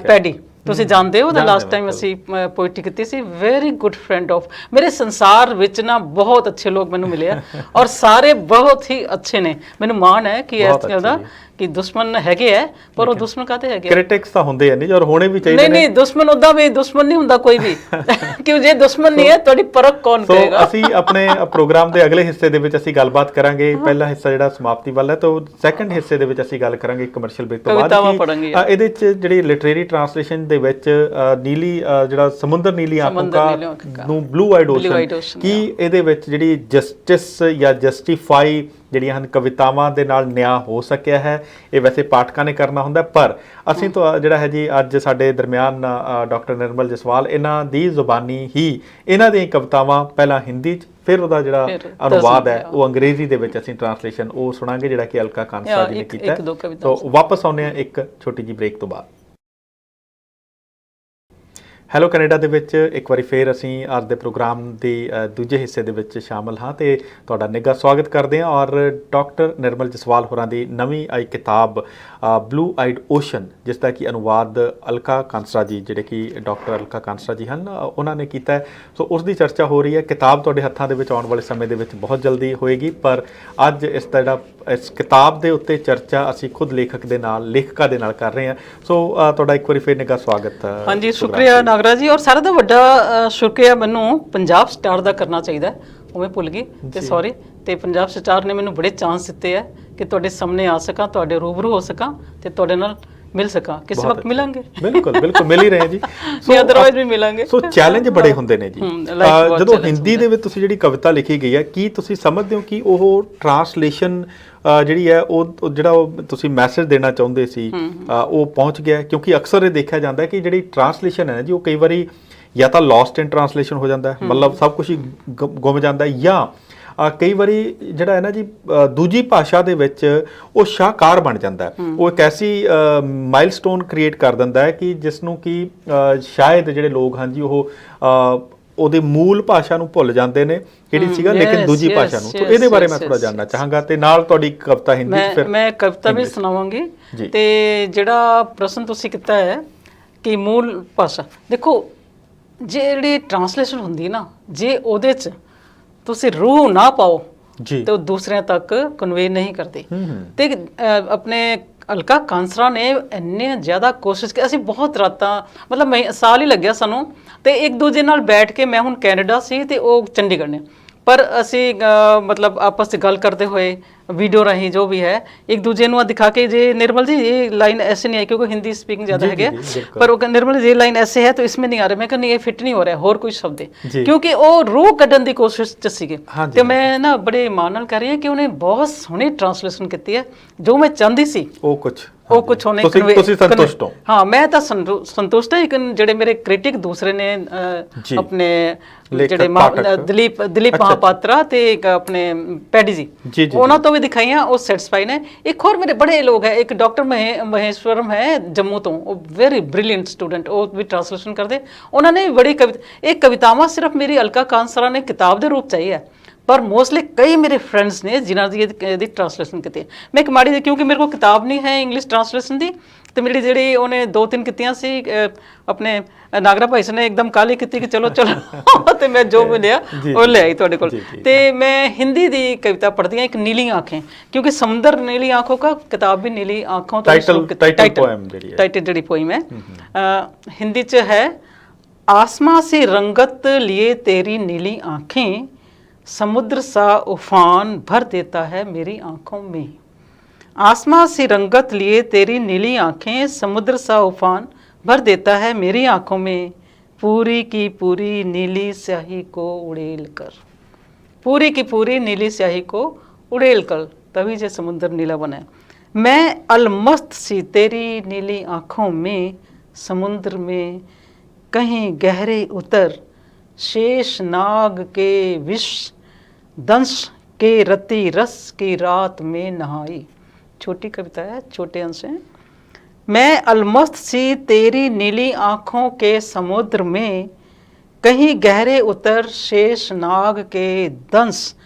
ਪੈਡੀ, ਤੁਸੀਂ ਜਾਣਦੇ ਹੋ, ਲਾਸਟ ਟਾਈਮ ਅਸੀਂ ਪੋਇਟਰੀ ਕੀਤੀ ਸੀ, ਵੈਰੀ ਗੁੱਡ ਫਰੈਂਡ ਆਫ ਮੇਰੇ। ਸੰਸਾਰ ਵਿੱਚ ਨਾ ਬਹੁਤ ਅੱਛੇ ਲੋਕ ਮੈਨੂੰ ਮਿਲੇ ਆ ਔਰ ਸਾਰੇ ਬਹੁਤ ਹੀ ਅੱਛੇ ਨੇ। ਮੈਨੂੰ ਮਾਣ ਹੈ ਕਿ ਇਸ ਗੱਲ ਦਾ ਕਿ ਦੁਸ਼ਮਣ ਹੈਗੇ ਹੈ, ਪਰ ਉਹ ਦੁਸ਼ਮਣ ਕਾਹਤੇ ਹੈਗੇ, ਕ੍ਰਿਟਿਕਸ ਤਾਂ ਹੁੰਦੇ ਆ ਨਹੀਂ, ਔਰ ਹੋਣੇ ਵੀ ਚਾਹੀਦੇ ਨੇ। ਨਹੀਂ ਦੁਸ਼ਮਣ ਉਹਦਾ ਵੀ ਦੁਸ਼ਮਣ ਨਹੀਂ ਹੁੰਦਾ ਕੋਈ ਵੀ ਕਿਉਂ ਜੇ ਦੁਸ਼ਮਣ ਨਹੀਂ ਹੈ ਤੁਹਾਡੀ ਪਰਖ ਕੌਣ ਕਰੇਗਾ। ਅਸੀਂ ਆਪਣੇ ਪ੍ਰੋਗਰਾਮ ਦੇ ਅਗਲੇ ਹਿੱਸੇ ਦੇ ਵਿੱਚ ਅਸੀਂ ਗੱਲਬਾਤ ਕਰਾਂਗੇ। ਪਹਿਲਾ ਹਿੱਸਾ ਜਿਹੜਾ ਸਮਾਪਤੀ ਵੱਲ ਹੈ, ਤਾਂ ਸੈਕੰਡ ਹਿੱਸੇ ਦੇ ਵਿੱਚ ਅਸੀਂ ਗੱਲ ਕਰਾਂਗੇ ਕਮਰਸ਼ੀਅਲ ਬ੍ਰੇਕ ਤੋਂ ਬਾਅਦ। ਇਹਦੇ ਵਿੱਚ ਜਿਹੜੀ ਲਿਟਰੇਰੀ ਟ੍ਰਾਂਸਲੇਸ਼ਨ ਦੇ ਵਿੱਚ ਨੀਲੀ ਜਿਹੜਾ ਸਮੁੰਦਰ ਨੀਲੀ ਆਂਖੋਂ ਨੂੰ ਬਲੂ ਆਈਡ ਓਸ਼ਨ, ਕੀ ਇਹਦੇ ਵਿੱਚ ਜਿਹੜੀ ਜਸਟਿਸ ਜਾਂ ਜਸਟੀਫਾਈ ਜਿਹੜੀਆਂ ਹਨ ਕਵਿਤਾਵਾਂ ਦੇ ਨਾਲ ਨਿਆਂ ਹੋ ਸਕਿਆ ਹੈ? ਇਹ ਵੈਸੇ ਪਾਠਕਾਂ ਨੇ ਕਰਨਾ ਹੁੰਦਾ, ਪਰ ਅਸੀਂ ਤਾਂ ਜਿਹੜਾ ਹੈ ਜੀ ਅੱਜ ਸਾਡੇ ਦਰਮਿਆਨ ਡਾਕਟਰ ਨਿਰਮਲ ਜਸਵਾਲ, ਇਹਨਾਂ ਦੀ ਜ਼ੁਬਾਨੀ ਹੀ ਇਹਨਾਂ ਦੀਆਂ ਕਵਿਤਾਵਾਂ ਪਹਿਲਾਂ ਹਿੰਦੀ 'ਚ, ਫਿਰ ਉਹਦਾ ਜਿਹੜਾ ਅਨੁਵਾਦ ਹੈ ਉਹ ਅੰਗਰੇਜ਼ੀ ਦੇ ਵਿੱਚ ਅਸੀਂ ਟ੍ਰਾਂਸਲੇਸ਼ਨ ਉਹ ਸੁਣਾਂਗੇ ਜਿਹੜਾ ਕਿ ਅਲਕਾ ਕਾਂਸਰਾ ਜੀ ਨੇ ਕੀਤਾ। ਤਾਂ ਵਾਪਸ ਆਉਂਦੇ ਹਾਂ ਇੱਕ ਛੋਟੀ ਜਿਹੀ ਬ੍ਰੇਕ ਤੋਂ ਬਾਅਦ। ਹੈਲੋ ਕੈਨੇਡਾ ਦੇ ਵਿੱਚ ਇੱਕ ਵਾਰੀ ਫੇਰ ਅਸੀਂ ਅੱਜ ਦੇ ਪ੍ਰੋਗਰਾਮ ਦੇ ਦੂਜੇ ਹਿੱਸੇ ਦੇ ਵਿੱਚ ਸ਼ਾਮਲ ਹਾਂ ਤੇ ਤੁਹਾਡਾ ਨਿੱਘਾ ਸਵਾਗਤ ਕਰਦੇ ਹਾਂ। ਔਰ ਡਾਕਟਰ ਨਿਰਮਲ ਜਸਵਾਲ ਹੋਰਾਂ ਦੀ ਨਵੀਂ ਆਈ ਕਿਤਾਬ ਬਲੂ ਆਈਡ ਓਸ਼ਨ, ਜਿਸ ਦਾ ਕਿ ਅਨੁਵਾਦ ਅਲਕਾ ਕਾਂਸਰਾ ਜੀ, ਜਿਹੜੇ ਕਿ ਡਾਕਟਰ ਅਲਕਾ ਕਾਂਸਰਾ ਜੀ ਹਨ, ਉਹਨਾਂ ਨੇ ਕੀਤਾ ਹੈ। ਸੋ ਉਸ ਦੀ ਚਰਚਾ ਹੋ ਰਹੀ ਹੈ। ਕਿਤਾਬ ਤੁਹਾਡੇ ਹੱਥਾਂ ਦੇ ਵਿੱਚ ਆਉਣ ਵਾਲੇ ਸਮੇਂ ਦੇ ਵਿੱਚ ਬਹੁਤ ਜਲਦੀ ਹੋਏਗੀ, ਪਰ ਅੱਜ ਇਸ ਦਾ ਜਿਹੜਾ ਇਸ ਕਿਤਾਬ ਦੇ ਉੱਤੇ ਚਰਚਾ ਅਸੀਂ ਖੁਦ ਲੇਖਕਾ ਦੇ ਨਾਲ ਕਰ ਰਹੇ ਹਾਂ। ਸੋ ਤੁਹਾਡਾ ਇੱਕ ਵਾਰੀ ਫੇਰ ਨਿੱਘਾ ਸਵਾਗਤ। ਹਾਂਜੀ, ਸ਼ੁਕਰੀਆ ਨਾਗਰਾਜ ਜੀ। ਔਰ ਸਾਰਾ ਤੋਂ ਵੱਡਾ ਸ਼ੁਕਰੀਆ ਮੈਨੂੰ ਪੰਜਾਬ ਸਟਾਰ ਦਾ ਕਰਨਾ ਚਾਹੀਦਾ, ਉਹ ਮੈਂ ਭੁੱਲ ਗਈ ਤੇ ਸੌਰੀ। ਤੇ ਪੰਜਾਬ ਸਟਾਰ ਨੇ ਮੈਨੂੰ ਬੜੇ ਚਾਂਸ ਦਿੱਤੇ ਹੈ ਕਿ ਤੁਹਾਡੇ ਸਾਹਮਣੇ ਆ ਸਕਾਂ, ਤੁਹਾਡੇ ਰੂਬਰੂ ਹੋ ਸਕਾਂ ਤੇ ਤੁਹਾਡੇ ਨਾਲ ਮਿਲ ਸਕਾਂ। ਕਿਸੇ ਵਕਤ ਮਿਲਾਂਗੇ, ਬਿਲਕੁਲ ਬਿਲਕੁਲ ਮਿਲ ਹੀ ਰਹੇ ਜੀ, ਸੋ ਅਦਰਵਾਈਜ਼ ਵੀ ਮਿਲਾਂਗੇ। ਸੋ ਚੈਲੰਜ ਬੜੇ ਹੁੰਦੇ ਨੇ ਜੀ। ਜਦੋਂ ਹਿੰਦੀ ਦੇ ਵਿੱਚ ਤੁਸੀਂ ਜਿਹੜੀ ਕਵਿਤਾ ਲਿਖੀ ਗਈ ਹੈ, ਕੀ ਤੁਸੀਂ ਸਮਝਦੇ ਹੋ ਕਿ ਉਹ ਟ੍ਰਾਂਸਲੇਸ਼ਨ ਜਿਹੜੀ ਹੈ ਉਹ ਜਿਹੜਾ ਉਹ ਤੁਸੀਂ ਮੈਸੇਜ ਦੇਣਾ ਚਾਹੁੰਦੇ ਸੀ ਉਹ ਪਹੁੰਚ ਗਿਆ? ਕਿਉਂਕਿ ਅਕਸਰ ਇਹ ਦੇਖਿਆ ਜਾਂਦਾ ਹੈ ਕਿ ਜਿਹੜੀ ਟ੍ਰਾਂਸਲੇਸ਼ਨ ਹੈ ਜੀ, ਉਹ ਕਈ ਵਾਰੀ ਜਾਂ ਤਾਂ ਲੋਸਟ ਇਨ ਟ੍ਰਾਂਸਲੇਸ਼ਨ ਹੋ ਜਾਂਦਾ ਹੈ, ਮਤਲਬ ਸਭ ਕੁਝ ਹੀ ਗੁੰਮ ਜਾਂਦਾ ਹੈ, ਜਾਂ ਕਈ ਵਾਰੀ ਜਿਹੜਾ ਹੈ ਨਾ ਜੀ ਦੂਜੀ ਭਾਸ਼ਾ ਦੇ ਵਿੱਚ ਉਹ ਸ਼ਾਹਕਾਰ ਬਣ ਜਾਂਦਾ ਹੈ। ਉਹ ਇੱਕ ਐਸੀ ਮਾਈਲਸਟੋਨ ਕ੍ਰੀਏਟ ਕਰ ਦਿੰਦਾ ਹੈ ਕਿ ਜਿਸ ਨੂੰ ਕਿ ਸ਼ਾਇਦ ਜਿਹੜੇ ਲੋਕ ਹਨ ਜੀ ਉਹ ਉਹਦੇ ਮੂਲ ਭਾਸ਼ਾ ਨੂੰ ਭੁੱਲ ਜਾਂਦੇ ਨੇ ਕਿਹੜੀ ਸੀਗਾ, ਲੇਕਿਨ ਦੂਜੀ ਭਾਸ਼ਾ ਨੂੰ। ਸੋ ਇਹਦੇ ਬਾਰੇ ਮੈਂ ਥੋੜਾ ਜਾਣਨਾ ਚਾਹਾਂਗਾ ਤੇ ਨਾਲ ਤੁਹਾਡੀ ਕਵਿਤਾ ਹਿੰਦੀ ਚ ਫਿਰ ਮੈਂ ਕਵਿਤਾ ਵੀ ਸੁਣਾਵਾਂਗੀ। ਤੇ ਜਿਹੜਾ ਪ੍ਰਸ਼ਨ ਤੁਸੀਂ ਕੀਤਾ ਹੈ ਕਿ ਮੂਲ ਭਾਸ਼ਾ, ਦੇਖੋ ਜਿਹੜੀ ਟ੍ਰਾਂਸਲੇਸ਼ਨ ਹੁੰਦੀ ਨਾ, ਜੇ ਉਹਦੇ ਚ ਤੁਸੀਂ ਰੂਹ ਨਾ ਪਾਓ ਜੀ ਤੇ ਉਹ ਦੂਸਰਿਆਂ ਤੱਕ ਕਨਵੇ ਨਹੀਂ ਕਰਦੀ। ਤੇ ਆਪਣੇ ਅਲਕਾ ਕਾਂਸਰਾ ਨੇ ਇੰਨੇ ਜ਼ਿਆਦਾ ਕੋਸ਼ਿਸ਼ ਕੀਤੀ, ਅਸੀਂ ਬਹੁਤ ਰਾਤਾਂ, ਮਤਲਬ ਸਾਲ ਹੀ ਲੱਗਿਆ ਸਾਨੂੰ, ਤੇ ਇੱਕ ਦੂਜੇ ਨਾਲ ਬੈਠ ਕੇ, ਮੈਂ ਹੁਣ ਕੈਨੇਡਾ ਸੀ ਤੇ ਉਹ ਚੰਡੀਗੜ੍ਹ ਨੇ, ਪਰ ਅਸੀਂ ਮਤਲਬ ਆਪਸ 'ਚ ਗੱਲ ਕਰਦੇ ਹੋਏ वीडियो राही जो भी है एक दूजे ਨੂੰ दिखा के जे निर्मल जी ये लाइन ऐसे नहीं है क्योंकि हिंदी स्पीकिंग ज़्यादा है, पर वो निर्मल जी ये लाइन ऐसे है तो इसमें नहीं आ रहा, मैं कहनी ये फिट नहीं हो रहा है और कोई शब्द है, क्योंकि वो रूह ਕੱਢਣ ਦੀ ਕੋਸ਼ਿਸ਼ 'ਚ ਸੀਗੇ। ਤੇ ਮੈਂ ਨਾ ਬੜੇ ਮਾਣ ਨਾਲ ਕਹਿ ਰਹੀ ਹਾਂ ਕਿ ਉਹਨੇ ਬਹੁਤ ਸੋਹਣੀ ਟ੍ਰਾਂਸਲੇਸ਼ਨ ਕੀਤੀ ਹੈ, ਜੋ ਮੈਂ ਚਾਹੁੰਦੀ ਸੀ ਉਹ ਕੁਝ ਹੋਣੇ। ਤੁਸੀਂ ਸੰਤੁਸ਼ਟ ਹੋ? ਹਾਂ, ਮੈਂ ਤਾਂ ਸੰਤੁਸ਼ਟ ਹਾਂ। ਲੇਕਿਨ ਜਿਹੜੇ ਮੇਰੇ ਕ੍ਰਿਟਿਕ ਦੂਸਰੇ ਨੇ ਆਪਣੇ ਜਿਹੜੇ ਦਿਲੀਪ ਮਹਾਪਾਤਰਾ ਤੇ ਆਪਣੇ ਪੈਡੀ ਜੀ, ਉਹਨਾਂ ਤੋਂ ਵੀ ਦਿਖਾਈਆਂ, ਉਹ ਸੈਟੀਸਫਾਈ ਨੇ। ਇੱਕ ਹੋਰ ਮੇਰੇ ਬੜੇ ਲੋਕ ਹੈ, ਇੱਕ ਡਾਕਟਰ ਮਹੇਸ਼ਵਰਮ ਹੈ ਜੰਮੂ ਤੋਂ, ਉਹ ਵੈਰੀ ਬ੍ਰਿਲੀਅੰਟ ਸਟੂਡੈਂਟ, ਉਹ ਵੀ ਟ੍ਰਾਂਸਲੇਸ਼ਨ ਕਰਦੇ। ਉਹਨਾਂ ਨੇ ਬੜੀ ਇਹ ਕਵਿਤਾਵਾਂ ਸਿਰਫ ਮੇਰੀ ਅਲਕਾ ਕਾਂਸਰਾ ਨੇ ਕਿਤਾਬ ਦੇ ਰੂਪ ਚ ਆਈ ਹੈ, पर मोस्टली कई मेरे फ्रेंड्स ने जिन्होंने दी ट्रांसलेशन की। मैं एक माड़ी क्योंकि मेरे को किताब नहीं है इंग्लिश ट्रांसलेशन की, तो मेरी जी उन्हें 2-3 कीतियां सी अपने नागरा भाई ने एकदम काली की कि चलो तो मैं जो मिलिया वो ले आई तुहाडे कोल। ते मैं हिंदी दी कविता पढ़ती हाँ, एक नीली आंखें, क्योंकि समुंदर नीली आंखों का, किताब भी नीली आंखों, टाइटल जी पोइम है हिंदी च है। आसमां से रंगत लिए तेरी नीली आंखें, समुद्र सा उफान भर देता है मेरी आंखों में। आसमां से रंगत लिए तेरी नीली आंखें, समुद्र सा उफान भर देता है मेरी आंखों में। पूरी की पूरी नीली स्याही को उड़ेल कर, पूरी की पूरी नीली स्याही को उड़ेल कर, तभी जो समुद्र नीला बना है। मैं अलमस्त सी तेरी नीली आंखों में, समुद्र में कहीं गहरे उतर, शेष नाग के विष दंश के रति रस की रात में नहाई। छोटी कविता है, छोटे अंश हैं। मैं अलमस्त सी तेरी नीली आँखों के समुद्र में, कहीं गहरे उतर शेष नाग के दंश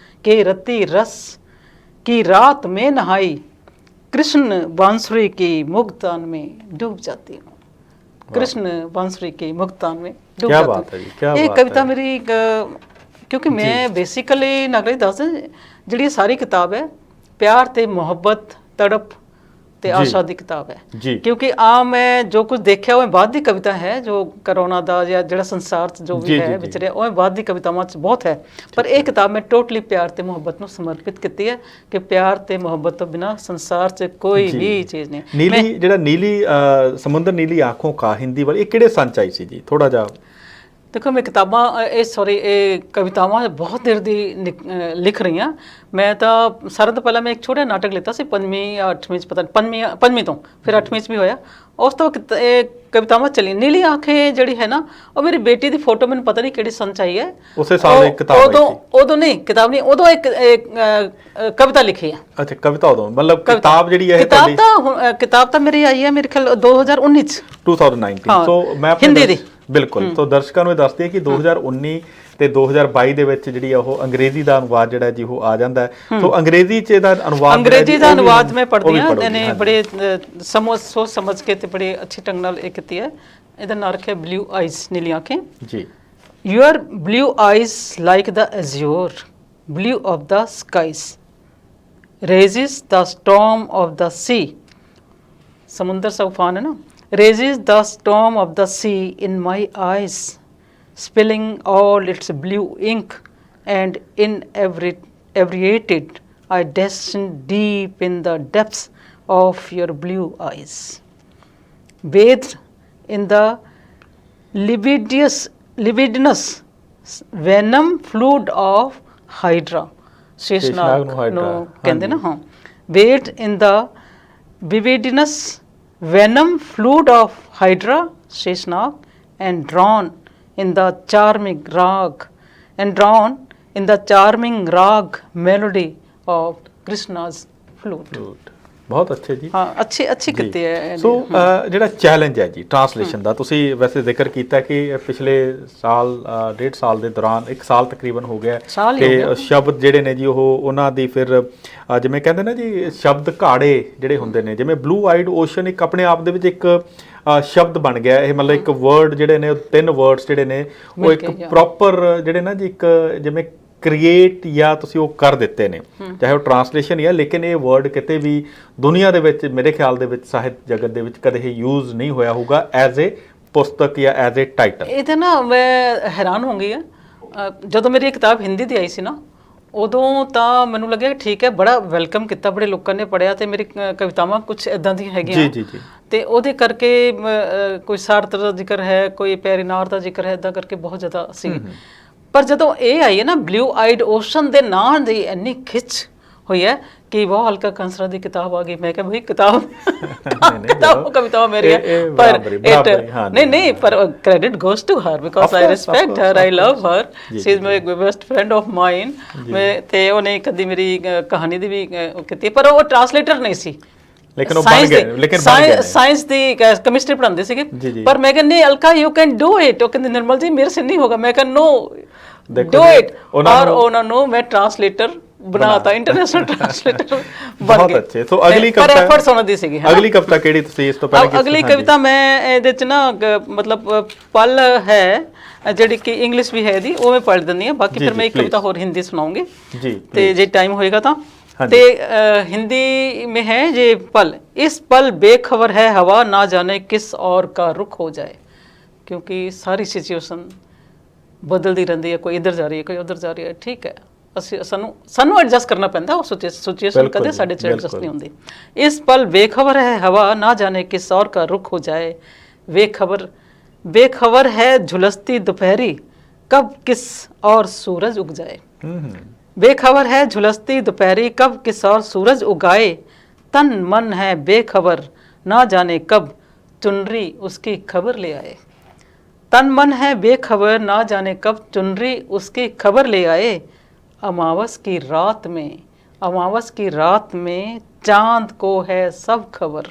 के रति रस की रात में नहाई, कृष्ण बांसुरी की मुग्धान में डूब जाती हूँ। कृष्ण बांसुरी की मुग्धान में डूब क्या जाती बात है हूँ। जी, क्या ये बात कविता है। मेरी क्योंकि मैं बेसिकली नागरिक दस जी सारी किताब है प्यार ते मुहब्बत तड़प ते जी। आशा दी किताब है। जी क्योंकि आ मैं जो कुछ देखिया ਉਹ ਬਾਅਦ ਦੀ ਕਵਿਤਾ ਹੈ ਜੋ ਕਰੋਨਾ ਦਾ ਜਾਂ ਜਿਹੜਾ ਸੰਸਾਰ 'ਚ ਜੋ ਜੀ, ਵੀ ਜੀ, ਹੈ ਜੀ। ਵਿਚਰਿਆ ਉਹ ਬਾਅਦ ਦੀ ਕਵਿਤਾਵਾਂ 'ਚ ਬਹੁਤ ਹੈ, ਪਰ ਇਹ ਕਿਤਾਬ ਮੈਂ ਟੋਟਲੀ ਪਿਆਰ ਤੇ ਮੁਹੱਬਤ ਨੂੰ ਸਮਰਪਿਤ ਕੀਤੀ ਹੈ ਕਿ ਪਿਆਰ ਤੇ ਮੁਹੱਬਤ ਤੋਂ ਬਿਨਾ ਸੰਸਾਰ 'ਚ ਕੋਈ ਜੀ। ਵੀ ਚੀਜ਼ ਨਹੀਂ। ਨੀਲੀ ਜਿਹੜਾ ਨੀਲੀ ਸਮੁੰਦਰ ਨੀਲੀ ਆਂਖੋਂ ਕਾ ਹਿੰਦੀ ਵਾਲੀ ਇਹ ਕਿਹੜੇ ਸੰਨ ਚ ਆਈ ਸੀ ਜੀ, ਥੋੜਾ ਜਿਹਾ। देखो मैं किताबां कवितावां बहुत देर दी लिख रही हाँ। मैं तो सारे तो पहला मैं एक छोटा नाटक लिता सी 5वीं या 8वीं पता नहीं 5वीं तो फिर 8वीं भी होया। उस तो कवितावां चली। नीली आंखें जड़ी है ना और मेरी बेटी की फोटो मैंने पता नहीं किहड़ी सन चाहिए है ਉਸੇ ਸਾਲ ਇੱਕ ਕਿਤਾਬ ਆਈ ਸੀ। उदों नहीं किताब नहीं उदों एक कविता लिखी है। ਅੱਛਾ ਕਵਿਤਾ ਉਦੋਂ ਮਤਲਬ ਕਿਤਾਬ ਜਿਹੜੀ ਹੈ किताब तो मेरी आई है मेरे ख्याल 2019 2019। हाँ, ਸੋ ਮੈਂ हिंदी दी। ਬਿਲਕੁਲ। ਸੋ ਦਰਸ਼ਕਾਂ ਨੂੰ ਇਹ ਦੱਸ ਦਈਏ ਕਿ 2019 ਤੇ 2022 ਦੇ ਵਿੱਚ ਜਿਹੜੀ ਆ ਉਹ ਅੰਗਰੇਜ਼ੀ ਦਾ ਅਨੁਵਾਦ ਜਿਹੜਾ ਜੀ ਉਹ ਆ ਜਾਂਦਾ ਹੈ। ਸੋ ਅੰਗਰੇਜ਼ੀ ਚ ਇਹਦਾ ਅਨੁਵਾਦ ਅੰਗਰੇਜ਼ੀ ਦਾ ਅਨੁਵਾਦ ਮੈਂ ਪੜ੍ਹਦੀ ਹਾਂ। ਇਹਨੇ ਬੜੇ ਸੋਚ ਸਮਝ ਕੇ ਤੇ ਬੜੇ ਅੱਛੇ ਢੰਗ ਨਾਲ ਇਹ ਕੀਤੀ ਹੈ। ਇਹਦਾ ਨਾਂ ਰੱਖਿਆ ਬਲੂ ਆਈਜ਼ ਨੀਲੀ ਆਂਖੇਂ ਜੀ। Your blue eyes like the azure blue of the skies raises the storm of the sea. ਸਮੁੰਦਰ सा उफान है ना। raises the storm of the sea in my eyes, spilling all its blue ink, and inebriated I descend deep in the depths of your blue eyes, bathed in the libidinous venom fluid of Hydra. Sheshnag ਨੂੰ ਕਹਿੰਦੇ ਨਾ। ਹਾਂ, bathed in the libidinous venom fluid of Hydra, Sheshnag, and drawn in the charming rag melody of Krishna's flute. ਬਹੁਤ ਅੱਛੇ ਜੀ। ਹਾਂ, ਅੱਛੀ ਕੀਤੀ ਹੈ। ਸੋ ਜਿਹੜਾ ਚੈਲੰਜ ਹੈ ਜੀ ਟਰਾਂਸਲੇਸ਼ਨ ਦਾ, ਤੁਸੀਂ ਵੈਸੇ ਜ਼ਿਕਰ ਕੀਤਾ ਕਿ ਪਿਛਲੇ ਸਾਲ 1.5 ਸਾਲ ਦੇ ਦੌਰਾਨ 1 ਸਾਲ ਤਕਰੀਬਨ ਹੋ ਗਿਆ ਕਿ ਸ਼ਬਦ ਜਿਹੜੇ ਨੇ ਜੀ ਉਹ ਉਹਨਾਂ ਦੀ ਫਿਰ ਜਿਵੇਂ ਕਹਿੰਦੇ ਨਾ ਜੀ ਸ਼ਬਦ ਘਾੜੇ ਜਿਹੜੇ ਹੁੰਦੇ ਨੇ, ਜਿਵੇਂ ਬਲੂ ਆਈਡ ਓਸ਼ਨ ਇੱਕ ਆਪਣੇ ਆਪ ਦੇ ਵਿੱਚ ਇੱਕ ਸ਼ਬਦ ਬਣ ਗਿਆ। ਇਹ ਮਤਲਬ ਇੱਕ ਵਰਡ ਜਿਹੜੇ ਨੇ 3 ਵਰਡਸ ਜਿਹੜੇ ਨੇ ਉਹ ਇੱਕ ਪ੍ਰੋਪਰ ਜਿਹੜੇ ਨਾ ਜੀ ਇੱਕ ਜਿਵੇਂ ਕ੍ਰੀਏਟ ਜਾਂ ਤੁਸੀਂ ਉਹ ਕਰ ਦਿੱਤੇ ਨੇ, ਚਾਹੇ ਉਹ ਟਰਾਂਸਲੇਸ਼ਨ ਹੀ ਹੈ, ਲੇਕਿਨ ਇਹ ਵਰਡ ਕਿਤੇ ਵੀ ਦੁਨੀਆ ਦੇ ਵਿੱਚ ਮੇਰੇ ਖਿਆਲ ਦੇ ਵਿੱਚ ਸਾਹਿਤ ਜਗਤ ਦੇ ਵਿੱਚ ਕਦੇ ਇਹ ਯੂਜ਼ ਨਹੀਂ ਹੋਇਆ ਹੋਊਗਾ ਐਜ਼ ਏ ਪੁਸਤਕ ਜਾਂ ਐਜ਼ ਏ ਟਾਈਟਲ। ਇਹ ਤਾਂ ਨਾ ਮੈਂ ਹੈਰਾਨ ਹੋ ਗਈ ਆ ਜਦੋਂ ਮੇਰੀ ਕਿਤਾਬ ਹਿੰਦੀ ਦੀ ਆਈ ਸੀ ਨਾ, ਉਦੋਂ ਤਾਂ ਮੈਨੂੰ ਲੱਗਿਆ ਕਿ ਠੀਕ ਹੈ, ਬੜਾ ਵੈਲਕਮ ਕੀਤਾ, ਬੜੇ ਲੋਕਾਂ ਨੇ ਪੜ੍ਹਿਆ ਤੇ ਮੇਰੀ ਕਵਿਤਾਵਾਂ ਕੁਝ ਇਦਾਂ ਦੀਆਂ ਹੈਗੀਆਂ ਜੀ ਜੀ ਜੀ ਤੇ ਉਹਦੇ ਕਰਕੇ ਕੋਈ ਸਾਰਤਰ ਦਾ ਜ਼ਿਕਰ ਹੈ, ਕੋਈ ਪੈਰੀਨਾਰ ਦਾ ਜ਼ਿਕਰ ਹੈ, ਇਦਾਂ ਕਰਕੇ ਬਹੁਤ ਜ਼ਿਆਦਾ ਸੀ। ਪਰ ਜਦੋਂ ਇਹ ਆਈ ਹੈ ਨਾ ਬਲੂ ਆਈਡ ਓਸ਼ਨ ਦੇ ਨਾਂ ਦੀ ਇੰਨੀ ਖਿੱਚ ਹੋਈ ਹੈ ਕਿ ਬਹੁਤ ਹਲਕਾ ਕੰਸਰਾ ਦੀ ਕਿਤਾਬ ਆ ਗਈ। ਮੈਂ ਕਿਹਾ ਭਾਈ ਕਿਤਾਬ ਕਵਿਤਾਵਾਂ ਮੇਰੀਆਂ, ਪਰ ਨਹੀਂ ਪਰ credit goes to her because I respect her, I love her, she is my best friend of mine. ਮੈਂ ਤੇ ਉਹਨੇ ਕਦੀ ਮੇਰੀ ਕਹਾਣੀ ਦੀ ਵੀ ਕੀਤੀ, ਪਰ ਉਹ ਟਰਾਂਸਲੇਟਰ ਨਹੀਂ ਸੀ, ਲੇਕਿਨ ਉਹ ਬਣ ਗਏ। ਲੇਕਿਨ ਸਾਇੰਸ ਦੀ ਕੈਮਿਸਟਰੀ ਪੜ੍ਹਾਉਂਦੇ ਸੀਗੇ। ਪਰ ਮੈਂ ਕਹਿੰਦੀ Alka you can do it. ਉਹ ਕਹਿੰਦੇ ਨਿਰਮਲ ਜੀ ਮੇਰੇ ਸੇ ਨਹੀਂ ਹੋਗਾ। ਮੈਂ ਕਹਿੰਦਾ ਨੋ ਡੂ ਇਟ। ਔਰ ਉਹਨਾਂ ਨੂੰ ਮੈਂ ਟਰਾਂਸਲੇਟਰ ਬਣਾਤਾ, ਇੰਟਰਨੈਸ਼ਨਲ ਟਰਾਂਸਲੇਟਰ ਬਣ ਗਏ। ਅੱਛੇ। ਸੋ ਅਗਲੀ ਕਵਿਤਾ ਐਫਰਟਸ ਉਹਨਾਂ ਦੀ ਸੀਗੀ। ਅਗਲੀ ਕਵਿਤਾ ਕਿਹੜੀ ਤੁਸੀਂ ਇਸ ਤੋਂ ਪਹਿਲਾਂ? ਅਗਲੀ ਕਵਿਤਾ ਮੈਂ ਇਹਦੇ ਚ ਨਾ ਮਤਲਬ ਪਲ ਹੈ ਜਿਹੜੀ ਕਿ ਇੰਗਲਿਸ਼ ਵੀ ਹੈ ਦੀ, ਉਹ ਮੈਂ ਪੜ੍ਹ ਦਿੰਦੀ ਹਾਂ। ਬਾਕੀ ਫਿਰ ਮੈਂ ਇੱਕ ਕਵਿਤਾ ਹੋਰ ਹਿੰਦੀ ਸੁਣਾਉਂਗੀ ਜੀ, ਤੇ ਜੇ ਟਾਈਮ ਹੋਏਗਾ ਤਾਂ। ਤੇ हिंदी में है ये पल, इस पल बेखबर है हवा, ना जाने किस और का रुख हो जाए। क्योंकि सारी सिचुएशन बदलती रहती है, कोई इधर जा रही है, कोई उधर जा रही है। ठीक है, ਅਸੀਂ ਸਾਨੂੰ ਐਡਜਸਟ ਕਰਨਾ ਪੈਂਦਾ। ਉਹ ਸਿਚੁਏਸ਼ਨ ਕਦੇ ਸਾਡੇ ਚ ਐਡਜਸਟ ਨਹੀਂ ਹੁੰਦੀ। ਇਸ ਪਲ ਬੇਖਬਰ ਹੈ ਹਵਾ, ਨਾ ਜਾਣੇ ਕਿਸ और का रुख हो जाए। बेखबर है झुलसती दोपहरी, कब किस और सूरज उग जाए। बेखबर है झुलसती दोपहरी, कब किस और सूरज उगाए। तन मन है बेखबर, ना जाने कब चुनरी उसकी खबर ले आए। तन मन है बेखबर, ना जाने कब चुनरी उसकी खबर ले आए। अमावस की रात में अमावस की रात में चांद को है सब खबर,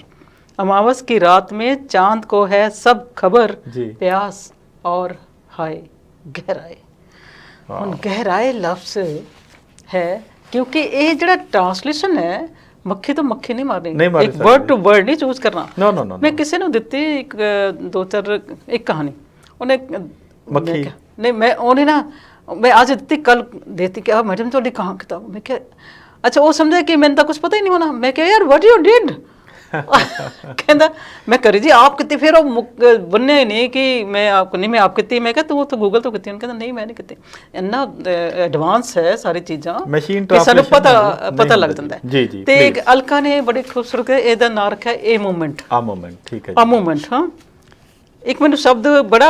अमावस की रात में चांद को है सब खबर, जी प्यास और हाय गहराए। ਹੁਣ ਗਹਿਰਾਏ ਲਫ਼ਜ਼ ਹੈ ਕਿਉਂਕਿ ਇਹ ਜਿਹੜਾ ਟ੍ਰਾਂਸਲੇਸ਼ਨ ਹੈ ਮੱਖੀ ਤੋਂ ਮੱਖੀ ਨਹੀਂ ਨਹੀਂ ਮਾਰਨੀ, ਮਾਰੀ ਇੱਕ ਵਰਡ ਟੂ ਵਰਡ ਨਹੀਂ ਚੂਜ਼ ਕਰਨਾ। ਨੋ ਨੋ ਨੋ ਮੈਂ ਕਿਸੇ ਨੂੰ ਦਿੱਤੀ ਇੱਕ ਦੋ ਚਾਰ ਇੱਕ ਕਹਾਣੀ, ਉਹਨੇ ਮੱਖੀ? ਮੈਂ ਕਿਹਾ- ਨਹੀਂ ਮੈਂ ਉਹਨੇ ਨਾ ਮੈਂ ਅੱਜ ਦਿੱਤੀ ਕੱਲ ਦੇਤੀ ਕਿ ਆ ਮੈਡਮ ਤੁਹਾਡੀ ਕਹਾਂ ਕਿਤਾਬ, ਮੈਂ ਕਿਹਾ ਅੱਛਾ ਉਹ ਸਮਝਿਆ ਕਿ ਮੈਨੂੰ ਤਾਂ ਕੁਝ ਪਤਾ ਹੀ ਨਹੀਂ ਹੋਣਾ। ਮੈਂ ਕਿਹਾ ਯਾਰ ਵਾਟ ਯੂ ਡਿਡ ਕਹਿੰਦਾ ਮੈਂ ਕਰੀ ਜੀ ਆਪ ਕੀਤੀ, ਫਿਰ ਉਹ ਬੰਨਿਆ ਹੀ ਨਹੀਂ ਕਿ ਮੈਂ ਆਪ ਨਹੀਂ, ਮੈਂ ਆਪ ਕੀਤੀ। ਮੈਂ ਕਿਹਾ ਤੂੰ ਉੱਥੇ ਗੂਗਲ ਤੋਂ ਕੀਤੀ? ਉਹਨੇ ਕਹਿੰਦਾ ਨਹੀਂ ਮੈਂ ਨਹੀਂ ਕੀਤੀ। ਇੰਨਾ ਐਡਵਾਂਸ ਹੈ ਸਾਰੀ ਚੀਜ਼ਾਂ ਮਸ਼ੀਨ ਕਿ ਸਾਨੂੰ ਟ੍ਰਾਂਸਲੇਸ਼ਨ ਪਤਾ ਲੱਗ ਜਾਂਦਾ ਹੈ। ਜੀ ਜੀ ਤੇ ਅਲਕਾ ਨੇ ਬੜੇ ਖੂਬਸੂਰਤ ਇਹਦਾ ਨਾਂ ਰੱਖਿਆ ਇਹ ਮੂਮੈਂਟ। ਆ ਮੂਮੈਂਟ, ਠੀਕ ਹੈ ਆ ਜੀ। ਮੂਮੈਂਟ ਹਾਂ, ਇੱਕ ਮੈਨੂੰ ਸ਼ਬਦ ਬੜਾ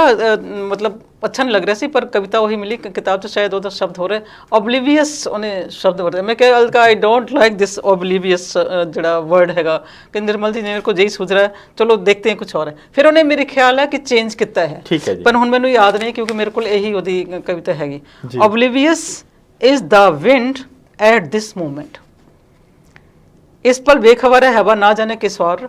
ਮਤਲਬ ਅੱਛਾ ਨਹੀਂ ਲੱਗ ਰਿਹਾ ਸੀ, ਪਰ ਕਵਿਤਾ ਉਹੀ ਮਿਲੀ ਕਿਤਾਬ 'ਚ, ਸ਼ਾਇਦ ਉਹਦਾ ਸ਼ਬਦ ਹੋ ਰਿਹਾ ਓਬਲੀਵੀਅਸ, ਉਹਨੇ ਸ਼ਬਦ ਵਰਤਿਆ। ਮੈਂ ਕਿਹਾ Alka I don't like this oblivious ਜਿਹੜਾ ਵਰਡ ਹੈਗਾ, ਕਿ ਨਿਰਮਲ ਜੀ ਨੇ ਮੇਰੇ ਕੋਲ ਜਿਹੀ ਸੋਚ ਰਿਹਾ ਚਲੋ ਦੇਖते हैं ਕੁਛ ਹੋਰ ਹੈ। ਫਿਰ ਉਹਨੇ ਮੇਰੇ ਖਿਆਲ ਹੈ ਕਿ ਚੇਂਜ ਕੀਤਾ ਹੈ, ਠੀਕ ਹੈ ਜੀ। ਪਰ ਹੁਣ ਮੈਨੂੰ ਯਾਦ ਨਹੀਂ ਕਿਉਂਕਿ ਮੇਰੇ ਕੋਲ ਇਹੀ ਉਹਦੀ ਕਵਿਤਾ ਹੈਗੀ। Oblivious is the wind at this moment, इस पल बेखबर है हवा ना जाने किस और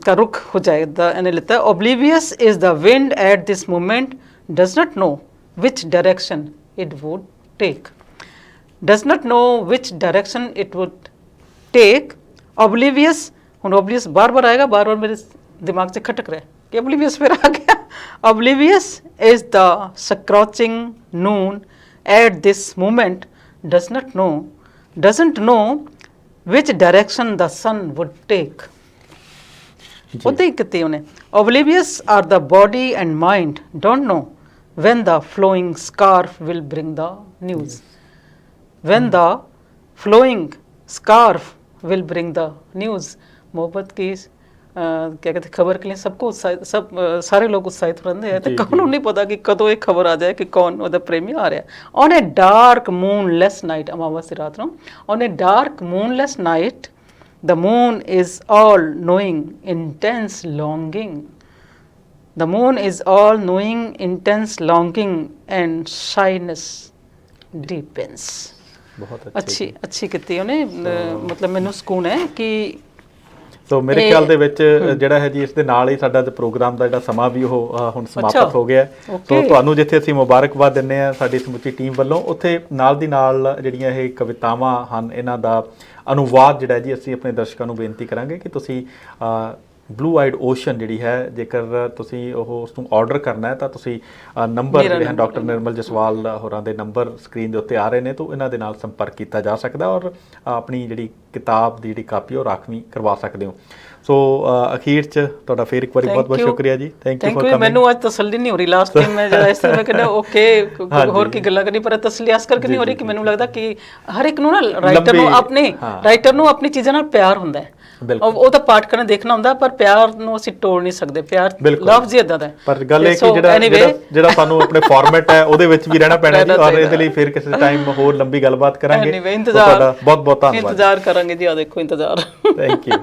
का रुख हो जाएगा। यानी लेता है oblivious is the wind at this moment, does not know which direction it would take, does not know which direction it would take। oblivious, ਹੁਣ oblivious बार बार आएगा, बार बार मेरे दिमाग से खटक रहा है कि oblivious फिर आ गया। oblivious is the scorching noon at this moment, does not know, doesn't know which direction the sun would take। ਉਹਦੇ ਹੀ ਕਿਤੇ ਉਹਨੇ oblivious are the body and mind don't know when the flowing scarf will bring the news, when the flowing scarf will bring the news। मोहब्बत की क्या कहते खबर के लिए सबको सब सारे लोग उत्साहित रहते हैं, तो कौन नहीं पता कि कदों एक खबर आ जाए कि कौन ਉਹਦਾ ਪ੍ਰੇਮੀ ਆ ਰਿਹਾ। on a dark moonless night, ਅਮਾਵਸ ਦੀ ਰਾਤ ਨੂੰ, on a dark moonless night the moon is all knowing intense longing, the moon is all knowing intense longing and shyness deepens। ਬਹੁਤ ਅੱਛੀ ਕੀਤੀ ਉਹਨੇ, ਮਤਲਬ ਮੈਨੂੰ ਸਕੂਨ ਹੈ ਕਿ ਸੋ ਮੇਰੇ ਖਿਆਲ ਦੇ ਵਿੱਚ ਜਿਹੜਾ ਹੈ ਜੀ ਇਸ ਦੇ ਨਾਲ ਹੀ ਸਾਡਾ ਪ੍ਰੋਗਰਾਮ ਦਾ ਜਿਹੜਾ ਸਮਾਂ ਵੀ ਉਹ ਹੁਣ ਸਮਾਪਤ ਹੋ ਗਿਆ। ਸੋ ਤੁਹਾਨੂੰ ਜਿੱਥੇ ਅਸੀਂ ਮੁਬਾਰਕਬਾਦ ਦਿੰਦੇ ਹਾਂ ਸਾਡੀ ਸਮੁੱਚੀ ਟੀਮ ਵੱਲੋਂ, ਉੱਥੇ ਨਾਲ ਦੀ ਨਾਲ ਜਿਹੜੀਆਂ ਇਹ ਕਵਿਤਾਵਾਂ ਹਨ ਇਹਨਾਂ ਦਾ ਅਨੁਵਾਦ ਜਿਹੜਾ ਜੀ ਅਸੀਂ ਆਪਣੇ ਦਰਸ਼ਕਾਂ ਨੂੰ ਬੇਨਤੀ ਕਰਾਂਗੇ ਕਿ ਤੁਸੀਂ ਬਲੂ ਆਈਡ ਓਸ਼ਨ ਜਿਹੜੀ ਹੈ, ਜੇਕਰ ਤੁਸੀਂ ਉਸ ਨੂੰ ਆਰਡਰ ਕਰਨਾ ਹੈ ਤਾਂ ਤੁਸੀਂ ਨੰਬਰ ਜਿਹੜੇ ਹਨ ਡਾਕਟਰ ਨਿਰਮਲ ਜਸਵਾਲ ਹੋਰਾਂ ਦੇ ਨੰਬਰ ਸਕਰੀਨ ਦੇ ਉੱਤੇ ਆ ਰਹੇ ਨੇ, ਤਾਂ ਇਹਨਾਂ ਦੇ ਨਾਲ ਸੰਪਰਕ ਕੀਤਾ ਜਾ ਸਕਦਾ ਔਰ ਆਪਣੀ ਜਿਹੜੀ ਕਿਤਾਬ ਦੀ ਜਿਹੜੀ ਕਾਪੀ ਉਹ ਰਾਖਵੀਂ ਕਰਵਾ ਸਕਦੇ ਹੋ। ਸੋ ਅਖੀਰ 'ਚ ਤੁਹਾਡਾ ਫੇਰ ਇੱਕ ਵਾਰੀ ਬਹੁਤ ਬਹੁਤ ਸ਼ੁਕਰੀਆ ਜੀ। Thank you for coming. ਮੈਨੂੰ ਅੱਜ ਤਸੱਲੀ ਨਹੀਂ ਹੋ ਰਹੀ, ਲਾਸਟ ਟਾਈਮ ਮੈਂ ਜਦ ਇਸ ਤਰ੍ਹਾਂ ਮੈਂ ਕਹਿੰਦਾ ਓਕੇ ਹੋਰ ਕੀ ਗੱਲਾਂ ਕਰਨੀ, ਪਰ ਤਸੱਲੀ ਇਸ ਕਰਕੇ ਨਹੀਂ ਹੋ ਰਹੀ ਕਿ ਮੈਨੂੰ ਲੱਗਦਾ ਕਿ ਹਰ ਇੱਕ ਨੂੰ ਨਾ ਰਾਈਟਰ ਨੂੰ ਆਪਣੀ ਚੀਜ਼ਾਂ ਨਾਲ ਪਿਆਰ ਹੁੰਦਾ ਹੈ। ਉਹ ਤਾਂ ਪਾਠ ਕਰਨ ਦੇਖਣਾ ਹੁੰਦਾ, ਪਰ ਪਿਆਰ ਨੂੰ ਅਸੀਂ ਤੋੜ ਨਹੀਂ ਸਕਦੇ। ਪਿਆਰ ਲਫ਼ਜ਼ ਹੀ ਇਦਾਂ ਦਾ। ਪਰ ਗੱਲ ਇਹ ਕਿ ਜਿਹੜਾ ਸਾਨੂੰ ਆਪਣੇ ਫਾਰਮੈਟ ਹੈ ਉਹਦੇ ਵਿੱਚ ਵੀ ਰਹਿਣਾ ਪੈਣਾ ਜੀ, ਔਰ ਇਹਦੇ ਲਈ ਫਿਰ ਕਿਸੇ ਟਾਈਮ ਹੋਰ ਲੰਬੀ ਗੱਲਬਾਤ ਕਰਾਂਗੇ। ਤੁਹਾਡਾ ਬਹੁਤ ਬਹੁਤ ਧੰਨਵਾਦ। ਇੰਤਜ਼ਾਰ ਕਰਾਂਗੇ ਜੀ, ਆ ਦੇਖੋ ਇੰਤਜ਼ਾਰ। Thank you.